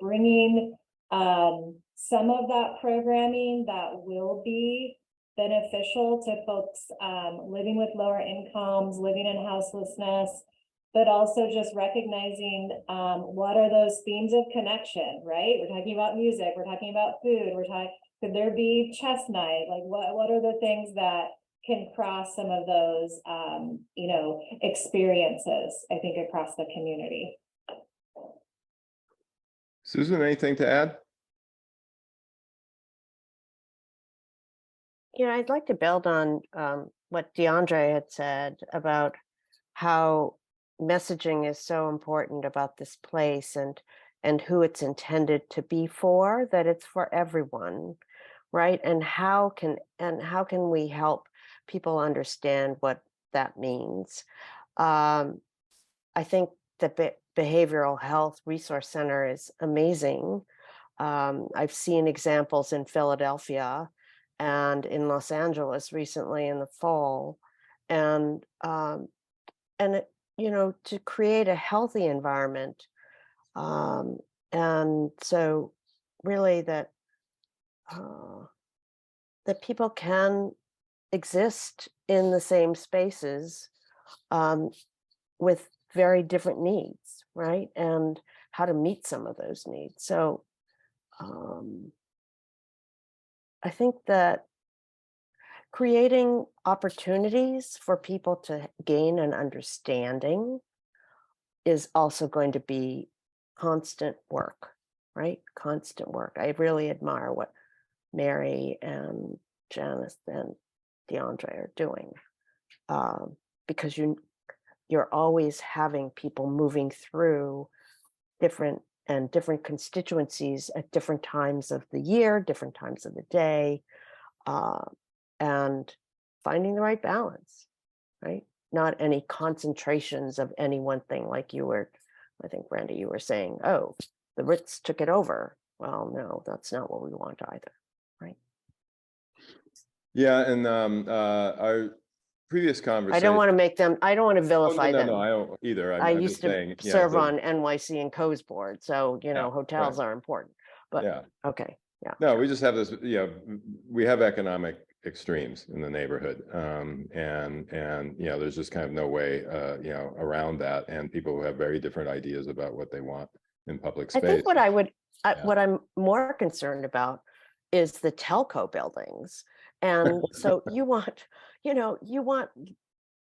bringing some of that programming that will be beneficial to folks living with lower incomes, living in houselessness, but also just recognizing what are those themes of connection, right? We're talking about music, we're talking about food, could there be chess night? Like what are the things that can cross some of those, you know, experiences, I think, across the community. Susan, anything to add? You know, I'd like to build on what DeAndre had said about how messaging is so important about this place and who it's intended to be for, that it's for everyone, right? And how can we help people understand what that means? I think the Behavioral Health Resource Center is amazing. I've seen examples in Philadelphia and in Los Angeles recently in the fall, and it, you know, to create a healthy environment, and so really that that people can exist in the same spaces with very different needs, right? And how to meet some of those needs. So I think that creating opportunities for people to gain an understanding is also going to be constant work, right? Constant work. I really admire what Mary and Janice and DeAndre are doing, because you're always having people moving through different constituencies at different times of the year, different times of the day, and finding the right balance, right? Not any concentrations of any one thing, like you were, I think, Randy, you were saying, oh, the Ritz took it over. Well, no, that's not what we want either, right? Yeah, and our previous conversation. I don't want to vilify them. No, I don't either. I I'm used just saying, to serve on NYC and Co's board, so you know, Yeah, hotels right. are important. But Yeah. okay, yeah. No, we just have this, you know, we have economic extremes in the neighborhood. And you know, there's just kind of no way, you know, around that. And people who have very different ideas about what they want in public space. I think what I'm more concerned about is the telco buildings. And so you want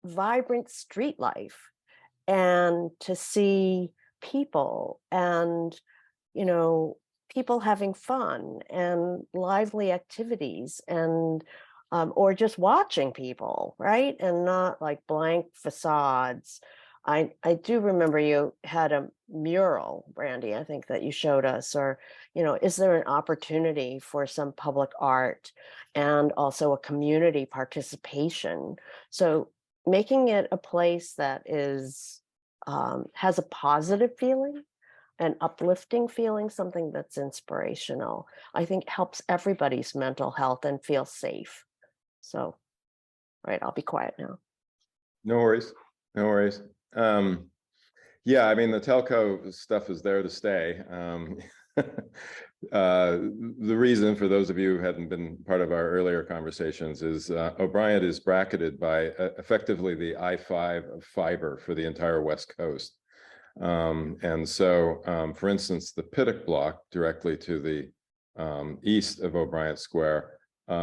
vibrant street life, and to see people and, you know, people having fun and lively activities, and or just watching people, right? And not like blank facades. I do remember you had a mural, Brandy, I think that you showed us, or, is there an opportunity for some public art and also a community participation? So making it a place that is, has a positive feeling, an uplifting feeling, something that's inspirational, I think helps everybody's mental health and feel safe. So, right, I'll be quiet now. No worries, no worries. Yeah, I mean, the telco stuff is there to stay. The reason, for those of you who hadn't been part of our earlier conversations, is O'Brien is bracketed by effectively the I-5 of fiber for the entire West Coast. And so, for instance, the Pittock block directly to the east of O'Brien Square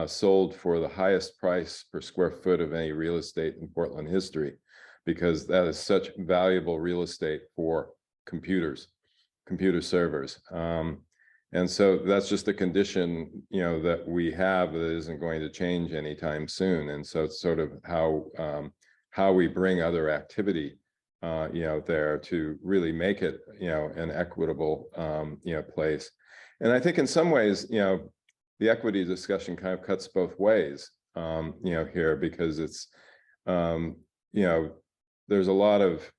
sold for the highest price per square foot of any real estate in Portland history, because that is such valuable real estate for computer servers. And so that's just the condition, that we have that isn't going to change anytime soon. And so it's sort of how we bring other activity, there to really make it, an equitable, place. And I think in some ways, the equity discussion kind of cuts both ways, here, because it's, there's a lot of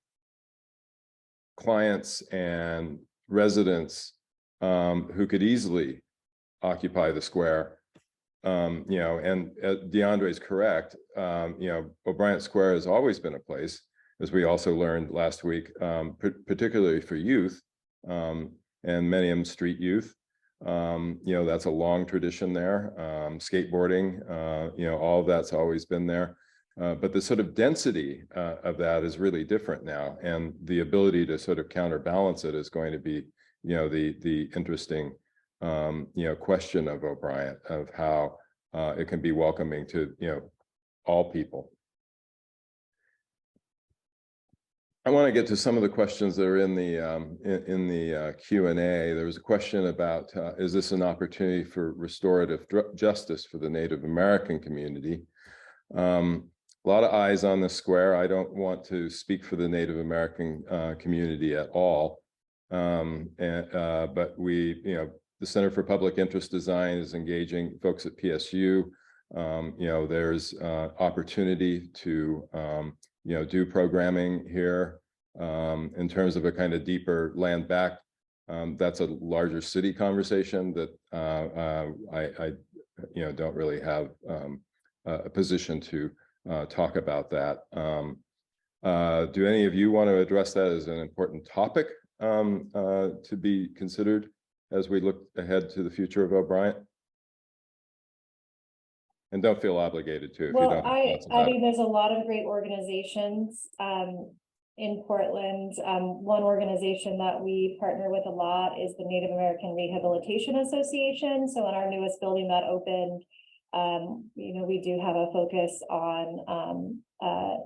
clients and residents who could easily occupy the square, and DeAndre is correct. O'Brien Square has always been a place, as we also learned last week, particularly for youth, and many of them street youth. That's a long tradition there. Skateboarding, all of that's always been there. But the sort of density of that is really different now, and the ability to sort of counterbalance it is going to be, the interesting, question of O'Brien, of how it can be welcoming to, all people. I want to get to some of the questions that are in the Q&A. There was a question about, is this an opportunity for restorative justice for the Native American community? A lot of eyes on the square. I don't want to speak for the Native American community at all. But we, the Center for Public Interest Design is engaging folks at PSU. There's opportunity to, do programming here in terms of a kind of deeper land back. That's a larger city conversation that I don't really have a position to talk about that. Do any of you want to address that as an important topic to be considered as we look ahead to the future of O'Brien? And don't feel obligated to if you don't. I think there's a lot of great organizations in Portland. One organization that we partner with a lot is the Native American Rehabilitation Association. So in our newest building that opened, we do have a focus on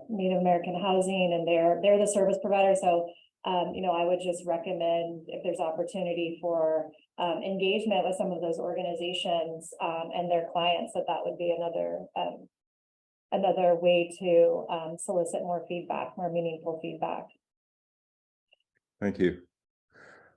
Native American housing, and they're the service provider. So I would just recommend, if there's opportunity for engagement with some of those organizations and their clients, that would be another way to solicit more feedback, more meaningful feedback. Thank you.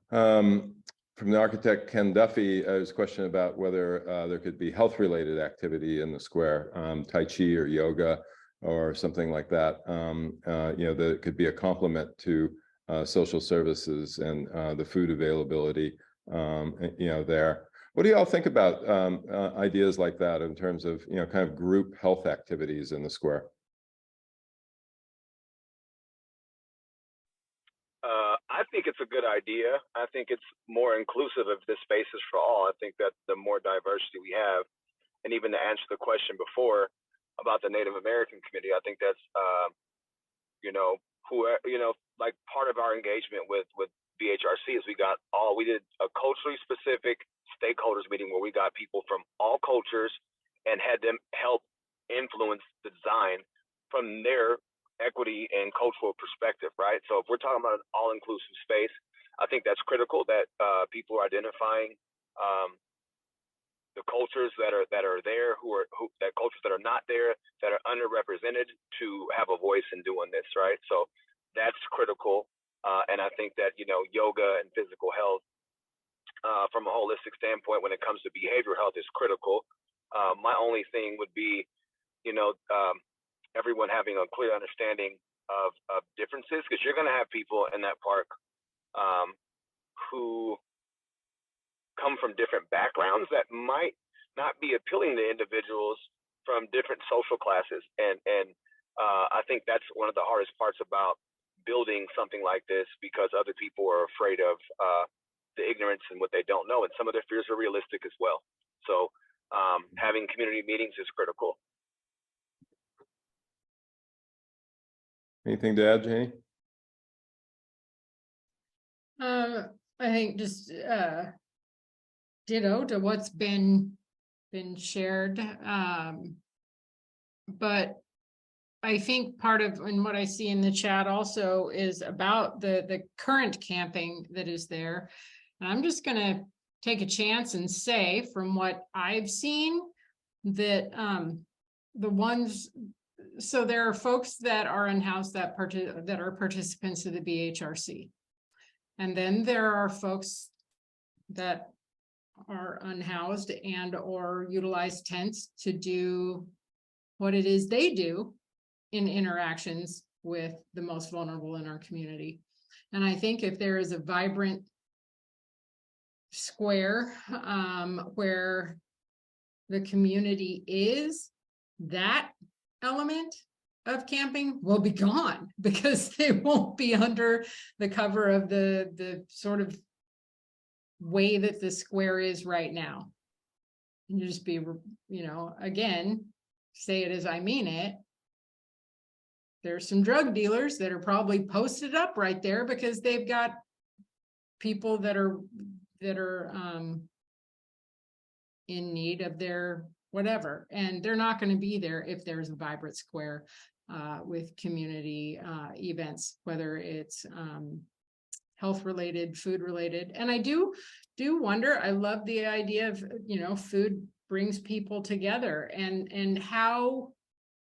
From the architect Ken Duffy, there's a question about whether there could be health-related activity in the square, Tai Chi or yoga or something like that. That could be a complement to social services and the food availability, there. What do y'all think about ideas like that in terms of, kind of group health activities in the square? I think it's a good idea. I think it's more inclusive of the spaces for all. I think that the more diversity we have, and even to answer the question before about the Native American community, I think that's, like part of our engagement with BHRC is we did a culturally specific stakeholders meeting where we got people from all cultures and had them help influence the design from their equity and cultural perspective, right? So if we're talking about an all-inclusive space, I think that's critical that people are identifying the cultures that are there, that cultures that are not there, that are underrepresented, to have a voice in doing this, right? So that's critical. And I think that, you know, yoga and physical health from a holistic standpoint when it comes to behavioral health is critical. My only thing would be, you know, everyone having a clear understanding of differences, because you're going to have people in that park who come from different backgrounds that might not be appealing to individuals from different social classes. And I think that's one of the hardest parts about building something like this, because other people are afraid of the ignorance and what they don't know. And some of their fears are realistic as well. So having community meetings is critical. Anything to add, Janie? I think just ditto to what's been shared. But I think part of, and what I see in the chat also, is about the current camping that is there. And I'm just gonna take a chance and say, from what I've seen, that the ones, so there are folks that are unhoused that are participants of the BHRC. And then there are folks that are unhoused and or utilize tents to do what it is they do in interactions with the most vulnerable in our community. And I think if there is a vibrant square where the community is, that element of camping will be gone, because they won't be under the cover of the sort of way that the square is right now. And you just be, you know, again, say it as I mean it. There's some drug dealers that are probably posted up right there because they've got people that are in need of their whatever, and they're not going to be there if there's a vibrant square with community events, whether it's health related, food related. And I do wonder, I love the idea of, you know, food brings people together, and how,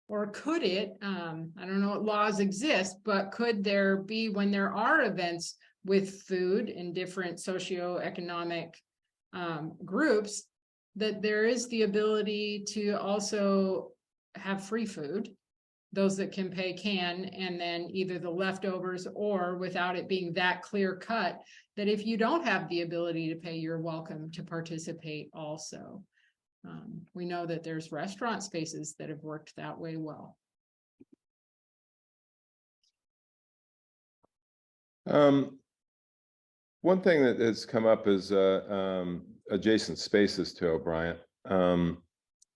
or could it, I don't know what laws exist, but could there be, when there are events with food in different socioeconomic groups, that there is the ability to also have free food. Those that can pay can, and then either the leftovers, or without it being that clear cut, that if you don't have the ability to pay, you're welcome to participate also. We know that there's restaurant spaces that have worked that way well. One thing that has come up is adjacent spaces to O'Brien.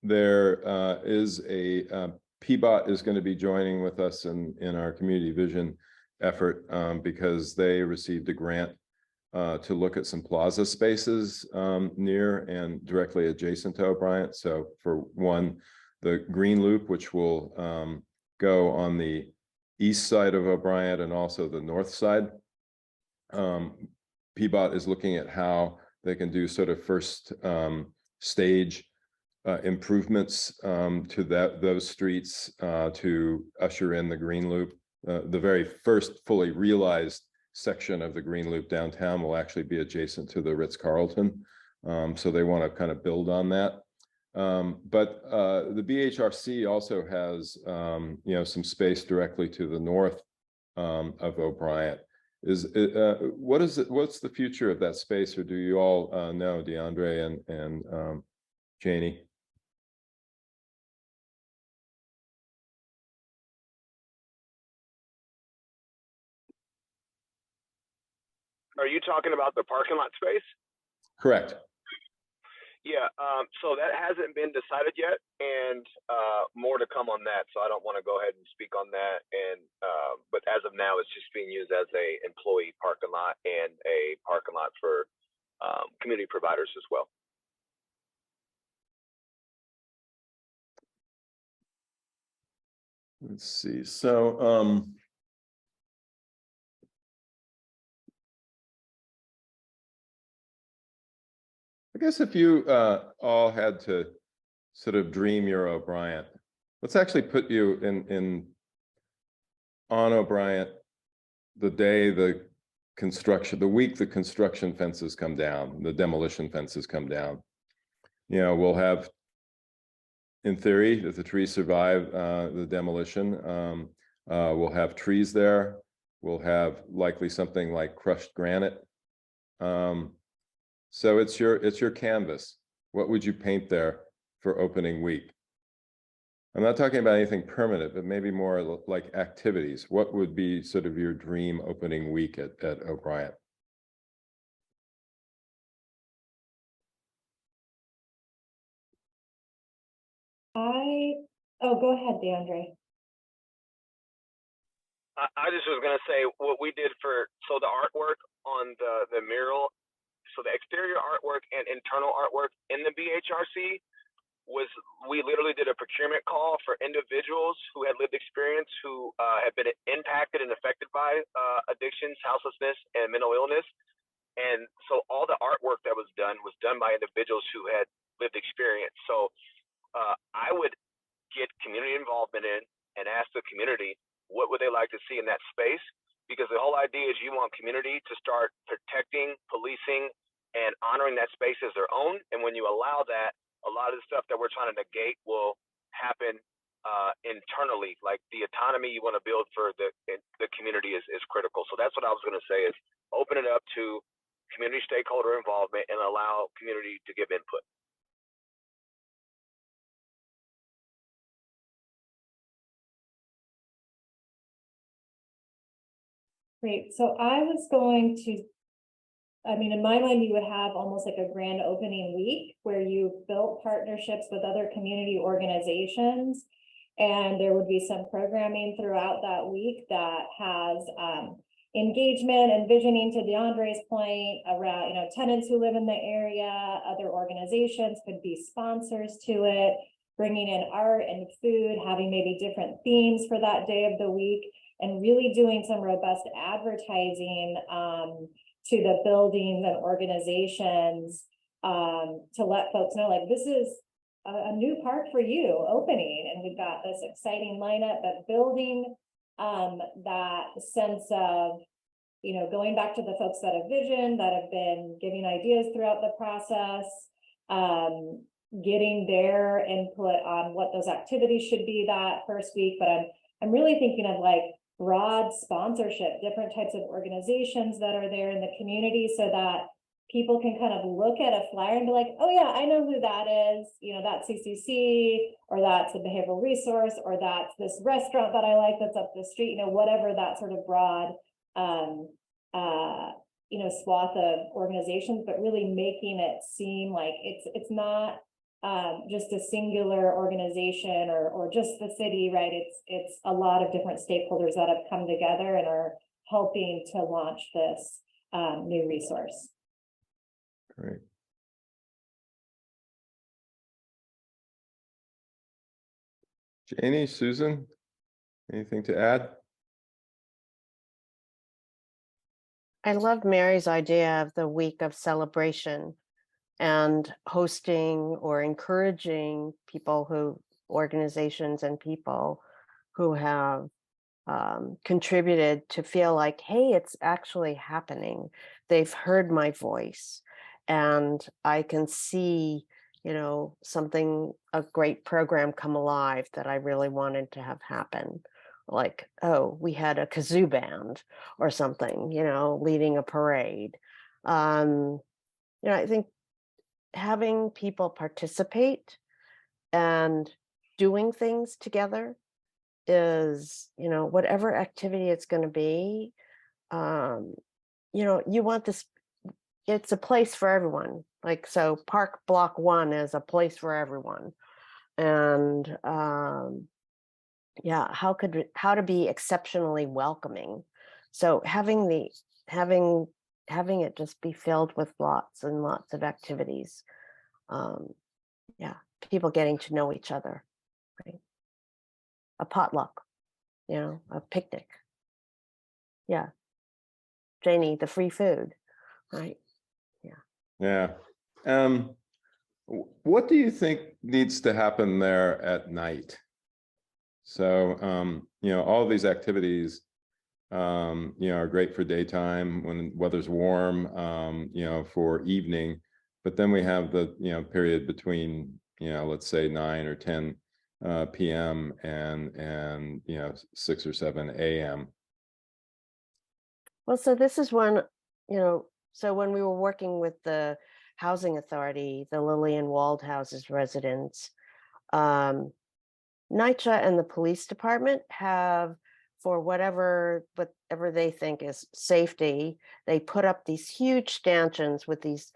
There is a PBOT is going to be joining with us in our community vision effort because they received a grant to look at some plaza spaces near and directly adjacent to O'Brien. So for one, the Green Loop, which will go on the east side of O'Brien and also the north side. PBOT is looking at how they can do sort of first stage improvements to those streets to usher in the Green Loop. The very first fully realized section of the Green Loop downtown will actually be adjacent to the Ritz-Carlton. So they want to kind of build on that. But the BHRC also has you know, some space directly to the north of O'Brien. What's the future of that space, or do you all know, DeAndre and Janie? Are you talking about the parking lot space? Correct. Yeah, so that hasn't been decided yet, and more to come on that. So I don't want to go ahead and speak on that. And but as of now, it's just being used as a employee parking lot and a parking lot for community providers as well. Let's see. So I guess if you all had to sort of dream your O'Brien, let's actually put you on O'Brien the day the week the construction fences come down, the demolition fences come down, we'll have, in theory, if the trees survive the demolition, we'll have trees there. We'll have likely something like crushed granite. So it's your canvas. What would you paint there for opening week? I'm not talking about anything permanent, but maybe more like activities. What would be sort of your dream opening week at O'Brien? Oh, go ahead, DeAndre. I just was gonna say what we did so the artwork on the mural, so the exterior artwork and internal artwork in the BHRC was, we literally did a procurement call for individuals who had lived experience, who had been impacted and affected by addictions, houselessness, and mental illness. And so all the artwork that was done by individuals who had lived experience. So I would get community involvement in and ask the community, what would they like to see in that space? Because the whole idea is you want community to start protecting, policing, and honoring that space as their own. And when you allow that, a lot of the stuff that we're trying to negate will happen internally. Like the autonomy you want to build for the community is critical. So that's what I was going to say, is open it up to community stakeholder involvement and allow community to give input. Great. So I was going to, in my mind, you would have almost like a grand opening week where you built partnerships with other community organizations. And there would be some programming throughout that week that has engagement and visioning, to DeAndre's point, around, tenants who live in the area, other organizations could be sponsors to it, bringing in art and food, having maybe different themes for that day of the week, and really doing some robust advertising to the buildings and organizations to let folks know, like, this is a new park for you opening, and we've got this exciting lineup, but building that sense of, going back to the folks that have vision, that have been giving ideas throughout the process, getting their input on what those activities should be that first week. But I'm really thinking of like broad sponsorship, different types of organizations that are there in the community, so that people can kind of look at a flyer and be like, oh yeah, I know who that is. That's CCC, or that's a behavioral resource, or that's this restaurant that I like that's up the street, whatever that sort of broad, swath of organizations, but really making it seem like it's not just a singular organization or just the city, right? It's a lot of different stakeholders that have come together and are helping to launch this new resource. Great. Janie, Susan, anything to add? I love Mary's idea of the week of celebration and hosting or encouraging organizations and people who have contributed to feel like, hey, it's actually happening. They've heard my voice, and I can see, a great program come alive that I really wanted to have happen. Like, oh, we had a kazoo band or something, leading a parade. I think having people participate and doing things together is, whatever activity it's going to be, you want this, it's a place for everyone. Like, so Park Block 1 is a place for everyone. And how to be exceptionally welcoming. So having it just be filled with lots and lots of activities. People getting to know each other, right? A potluck, a picnic. Yeah. Janie, the free food, right? Yeah. What do you think needs to happen there at night? So, all of these activities are great for daytime when weather's warm, for evening. But then we have the, period between, let's say 9 or 10 p.m. and 6 or 7 a.m. Well, so this is one, so when we were working with the Housing Authority, the Lillian Waldhouse's residents, NYCHA and the police department have, for whatever they think is safety, they put up these huge stanchions with these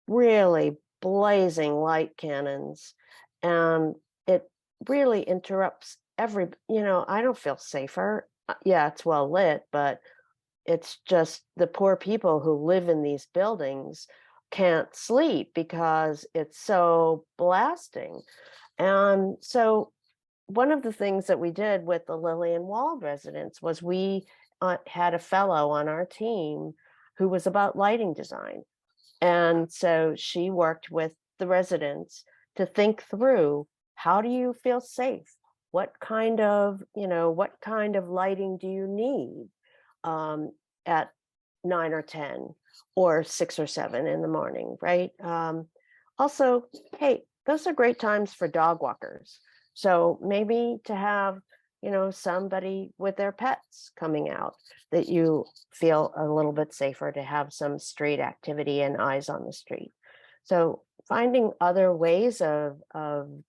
really blazing light cannons, and it really interrupts I don't feel safer. Yeah, it's well lit, but it's just the poor people who live in these buildings can't sleep because it's so blasting. And so one of the things that we did with the Lillian Wald residents was we had a fellow on our team who was about lighting design. And so she worked with the residents to think through, how do you feel safe? What kind of lighting do you need at 9 or 10 or 6 or 7 in the morning, right? Also, hey, those are great times for dog walkers. So maybe to have, somebody with their pets coming out, that you feel a little bit safer to have some street activity and eyes on the street. So finding other ways of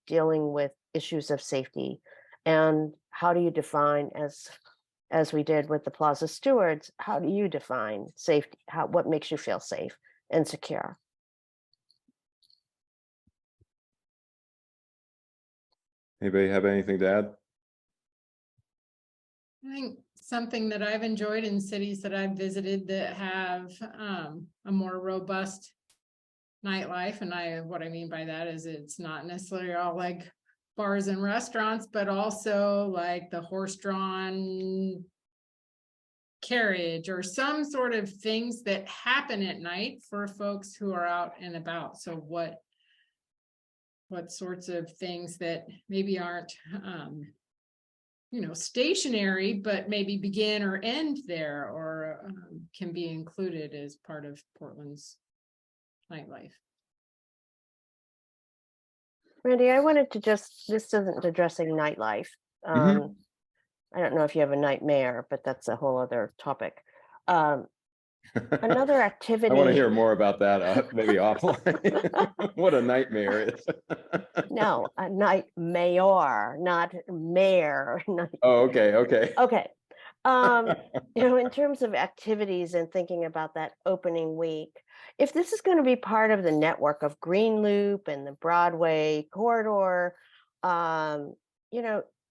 dealing with issues of safety, and how do you define, as we did with the Plaza Stewards, how do you define safety? What makes you feel safe and secure? Anybody have anything to add? I think something that I've enjoyed in cities that I've visited that have a more robust nightlife, and what I mean by that is it's not necessarily all like bars and restaurants, but also like the horse-drawn carriage or some sort of things that happen at night for folks who are out and about. So what sorts of things that maybe aren't stationary, but maybe begin or end there, or can be included as part of Portland's nightlife. Randy, I wanted to this isn't addressing nightlife. Mhm. I don't know if you have a nightmare, but that's a whole other topic. Another activity. I want to hear more about that, maybe offline. What a nightmare is. No, a nightmare, not mayor. Oh, okay. Okay. In terms of activities and thinking about that opening week, if this is going to be part of the network of Green Loop and the Broadway corridor,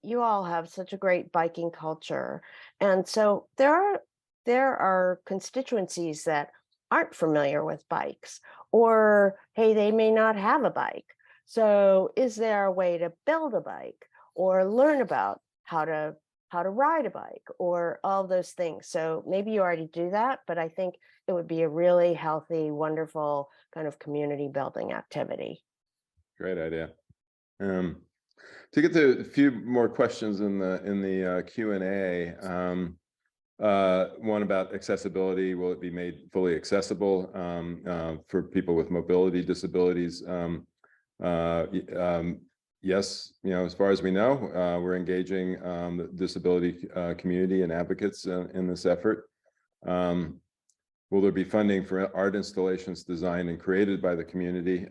you all have such a great biking culture. And so there are constituencies that aren't familiar with bikes, or, hey, they may not have a bike. So is there a way to build a bike or learn about how to ride a bike or all those things? So maybe you already do that, but I think it would be a really healthy, wonderful kind of community building activity. Great idea. To get to a few more questions in the Q&A, one about accessibility. Will it be made fully accessible for people with mobility disabilities? Yes, as far as we know, we're engaging the disability community and advocates in this effort. Will there be funding for art installations designed and created by the community?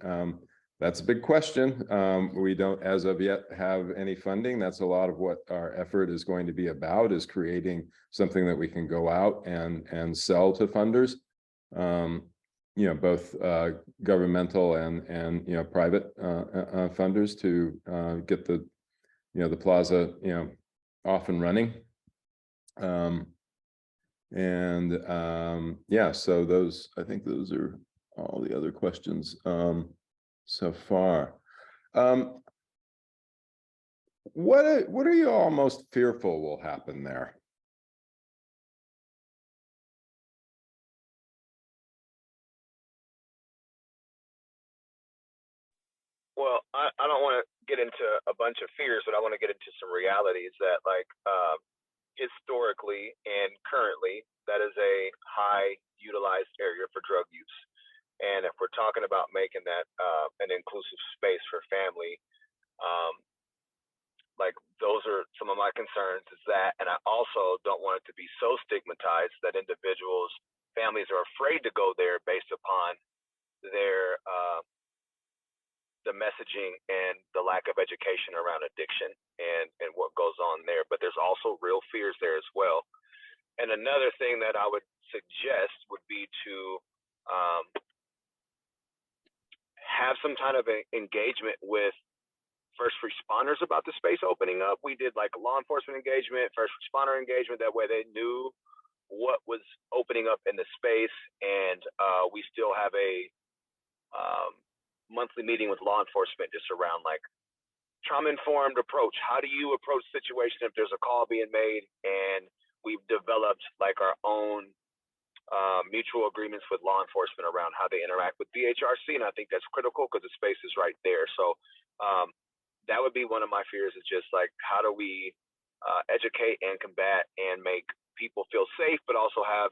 That's a big question. We don't, as of yet, have any funding. That's a lot of what our effort is going to be about, is creating something that we can go out and sell to funders. Both governmental and private funders, to get the plaza off and running. So I think those are all the other questions so far. What are you all most fearful will happen there? Well, I don't want to get into a bunch of fears, but I want to get into some realities that, like, historically and currently, that is a high utilized area for drug use. And if we're talking about making that an inclusive space for family, like those are some of my concerns is that, and I also don't want it to be so stigmatized that individuals, families are afraid to go there based upon their the messaging and the lack of education around addiction and what goes on there. But there's also real fears there as well. And another thing that I would suggest would be to have some kind of engagement with first responders about the space opening up. We did like law enforcement engagement, first responder engagement. That way they knew what was opening up in the space. And we still have a monthly meeting with law enforcement just around like trauma-informed approach. How do you approach the situation if there's a call being made? And we've developed like our own mutual agreements with law enforcement around how they interact with BHRC. And I think that's critical because the space is right there. So that would be one of my fears is just like, how do we educate and combat and make people feel safe, but also have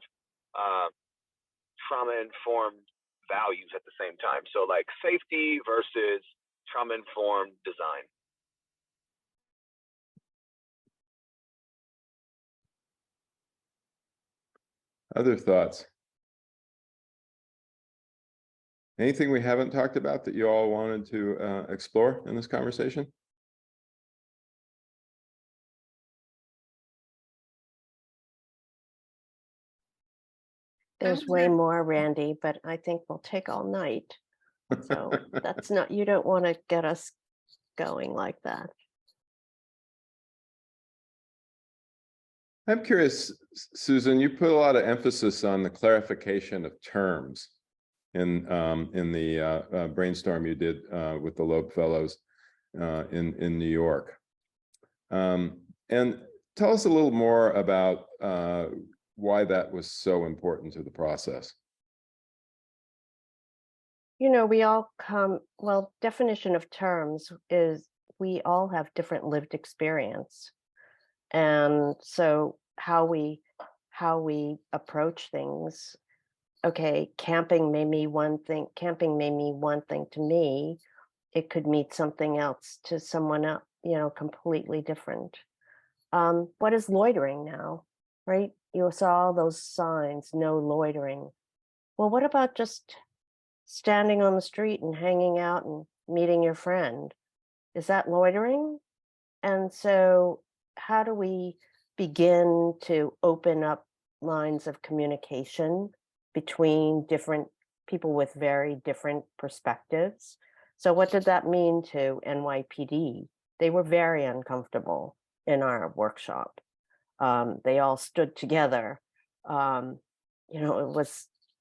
trauma-informed values at the same time. So like safety versus trauma-informed design. Other thoughts? Anything we haven't talked about that you all wanted to explore in this conversation? There's was way gonna- more, Randy, but I think we'll take all night. So that's not, you don't want to get us going like that. I'm curious, Susan, you put a lot of emphasis on the clarification of terms in the brainstorm you did with the Loeb Fellows in New York. And tell us a little more about why that was so important to the process. You know, we all come, well, definition of terms is we all have different lived experience. And so how we approach things, okay, camping may mean one thing to me, it could mean something else to someone else, you know, completely different. What is loitering now, right? You saw all those signs, no loitering. Well, what about just standing on the street and hanging out and meeting your friend? Is that loitering? And so how do we begin to open up lines of communication between different people with very different perspectives? So what did that mean to NYPD? They were very uncomfortable in our workshop. They all stood together. You know,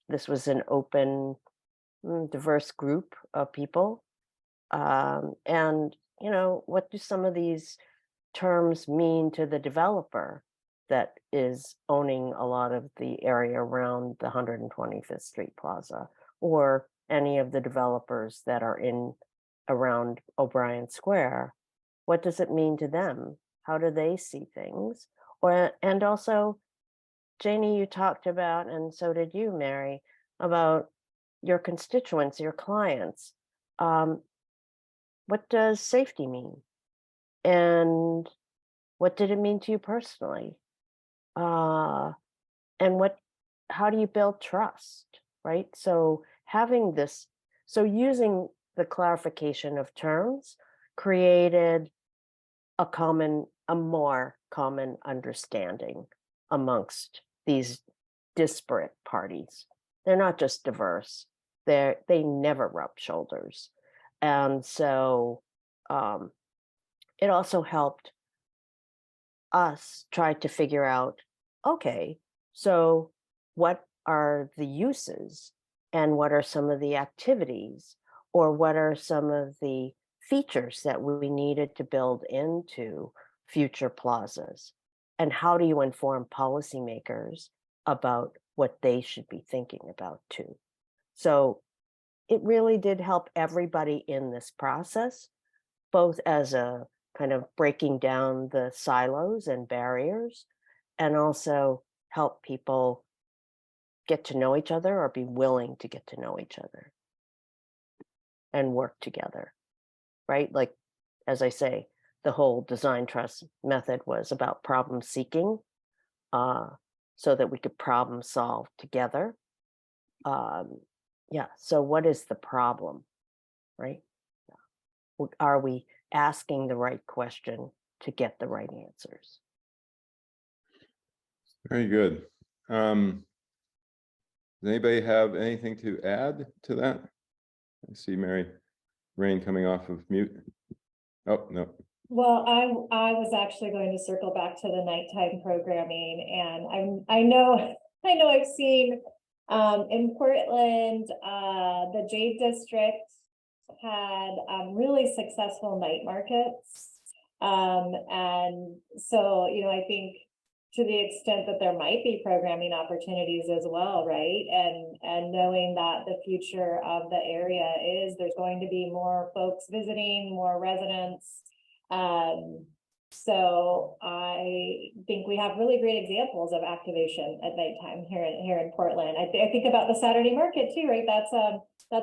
this was an open, diverse group of people. And, you know, what do some of these terms mean to the developer that is owning a lot of the area around the 125th Street Plaza, or any of the developers that are in around O'Brien Square? What does it mean to them? How do they see things? And also, Janie, you talked about, and so did you, Mary, about your constituents, your clients. What does safety mean? And what did it mean to you personally? And how do you build trust, right? So having this, so using the clarification of terms created a more common understanding amongst these disparate parties. They're not just diverse, they never rub shoulders. And so it also helped us try to figure out, okay, so what are the uses and what are some of the activities, or what are some of the features that we needed to build into future plazas? And how do you inform policymakers about what they should be thinking about too? So it really did help everybody in this process, both as a kind of breaking down the silos and barriers, and also help people get to know each other or be willing to get to know each other and work together, right? Like, as I say, the whole design trust method was about problem seeking, so that we could problem solve together. Yeah, so what is the problem, right? Are we asking the right question to get the right answers? Very good. Does anybody have anything to add to that? I see Mary Rain coming off of mute. Oh, no. Well, I was actually going to circle back to the nighttime programming, and I know I've seen in Portland, the Jade District had really successful night markets. And so, you know, I think to the extent that there might be programming opportunities as well, right? And knowing that the future of the area is there's going to be more folks visiting, more residents. So I think we have really great examples of activation at nighttime here in Portland. I think about the Saturday market too, right? That's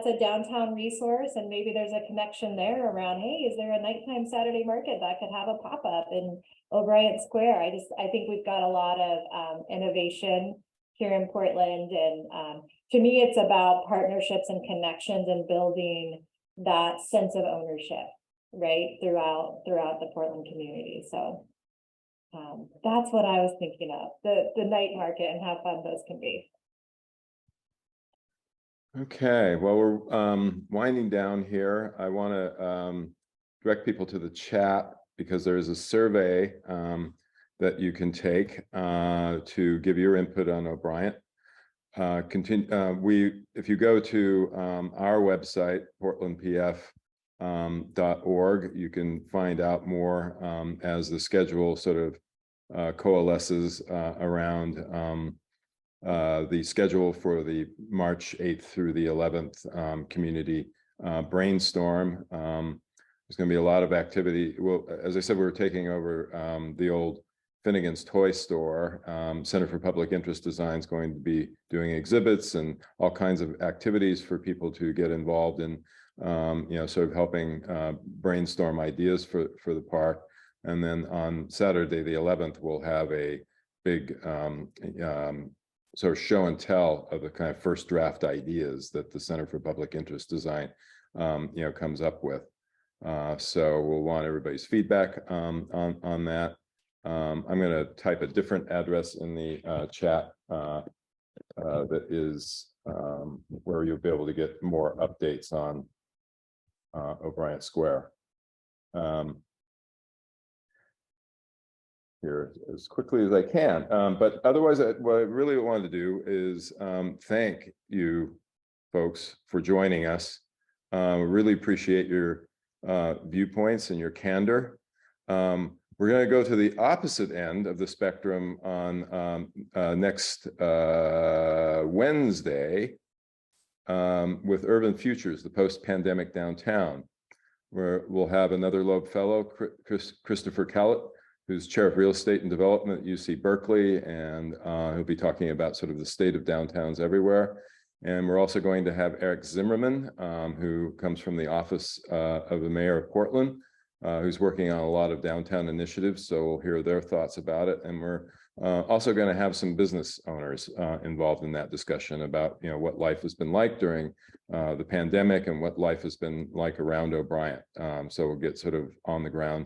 a downtown resource, and maybe there's a connection there around, hey, is there a nighttime Saturday market that could have a pop-up in O'Brien Square? I think we've got a lot of innovation here in Portland, and to me, it's about partnerships and connections and building that sense of ownership, right, throughout the Portland community. So that's what I was thinking of, the night market and how fun those can be. Okay, well, we're winding down here. I want to direct people to the chat because there is a survey that you can take to give your input on O'Brien. If you go to our website, portlandpf.org, you can find out more as the schedule sort of coalesces around the schedule for the March 8th through the 11th community brainstorm. There's going to be a lot of activity. Well, as I said, we're taking over the old Finnegan's Toy Store. Center for Public Interest Design is going to be doing exhibits and all kinds of activities for people to get involved in, you know, sort of helping brainstorm ideas for the park. And then on Saturday, the 11th, we'll have a big sort of show and tell of the kind of first draft ideas that the Center for Public Interest Design, you know, comes up with. So we'll want everybody's feedback on that. I'm going to type a different address in the chat that is where you'll be able to get more updates on O'Brien Square. Here as quickly as I can. But otherwise, what I really wanted to do is thank you folks for joining us. Really appreciate your viewpoints and your candor. We're going to go to the opposite end of the spectrum on next Wednesday with Urban Futures, the post-pandemic downtown, where we'll have another Loeb Fellow, Christopher Callett, who's chair of real estate and development at UC Berkeley, and he'll be talking about sort of the state of downtowns everywhere. And we're also going to have Eric Zimmerman, who comes from the office of the mayor of Portland, who's working on a lot of downtown initiatives. So we'll hear their thoughts about it. And we're also going to have some business owners involved in that discussion about, you know, what life has been like during the pandemic and what life has been like around O'Brien. So we'll get sort of on the ground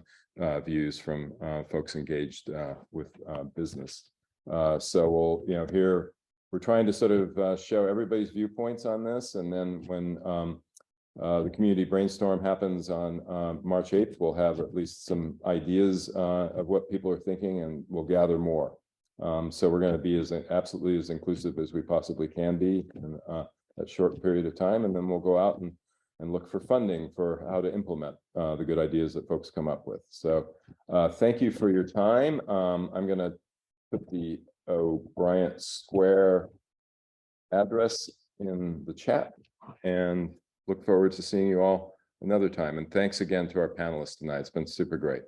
views from folks engaged with business. So we'll, you know, here we're trying to sort of show everybody's viewpoints on this, and then when the community brainstorm happens on March 8th, we'll have at least some ideas of what people are thinking, and we'll gather more. So we're going to be absolutely as inclusive as we possibly can be in that short period of time, and then we'll go out and look for funding for how to implement the good ideas that folks come up with. So thank you for your time. I'm going to put the O'Brien Square address in the chat and look forward to seeing you all another time. And thanks again to our panelists tonight. It's been super great.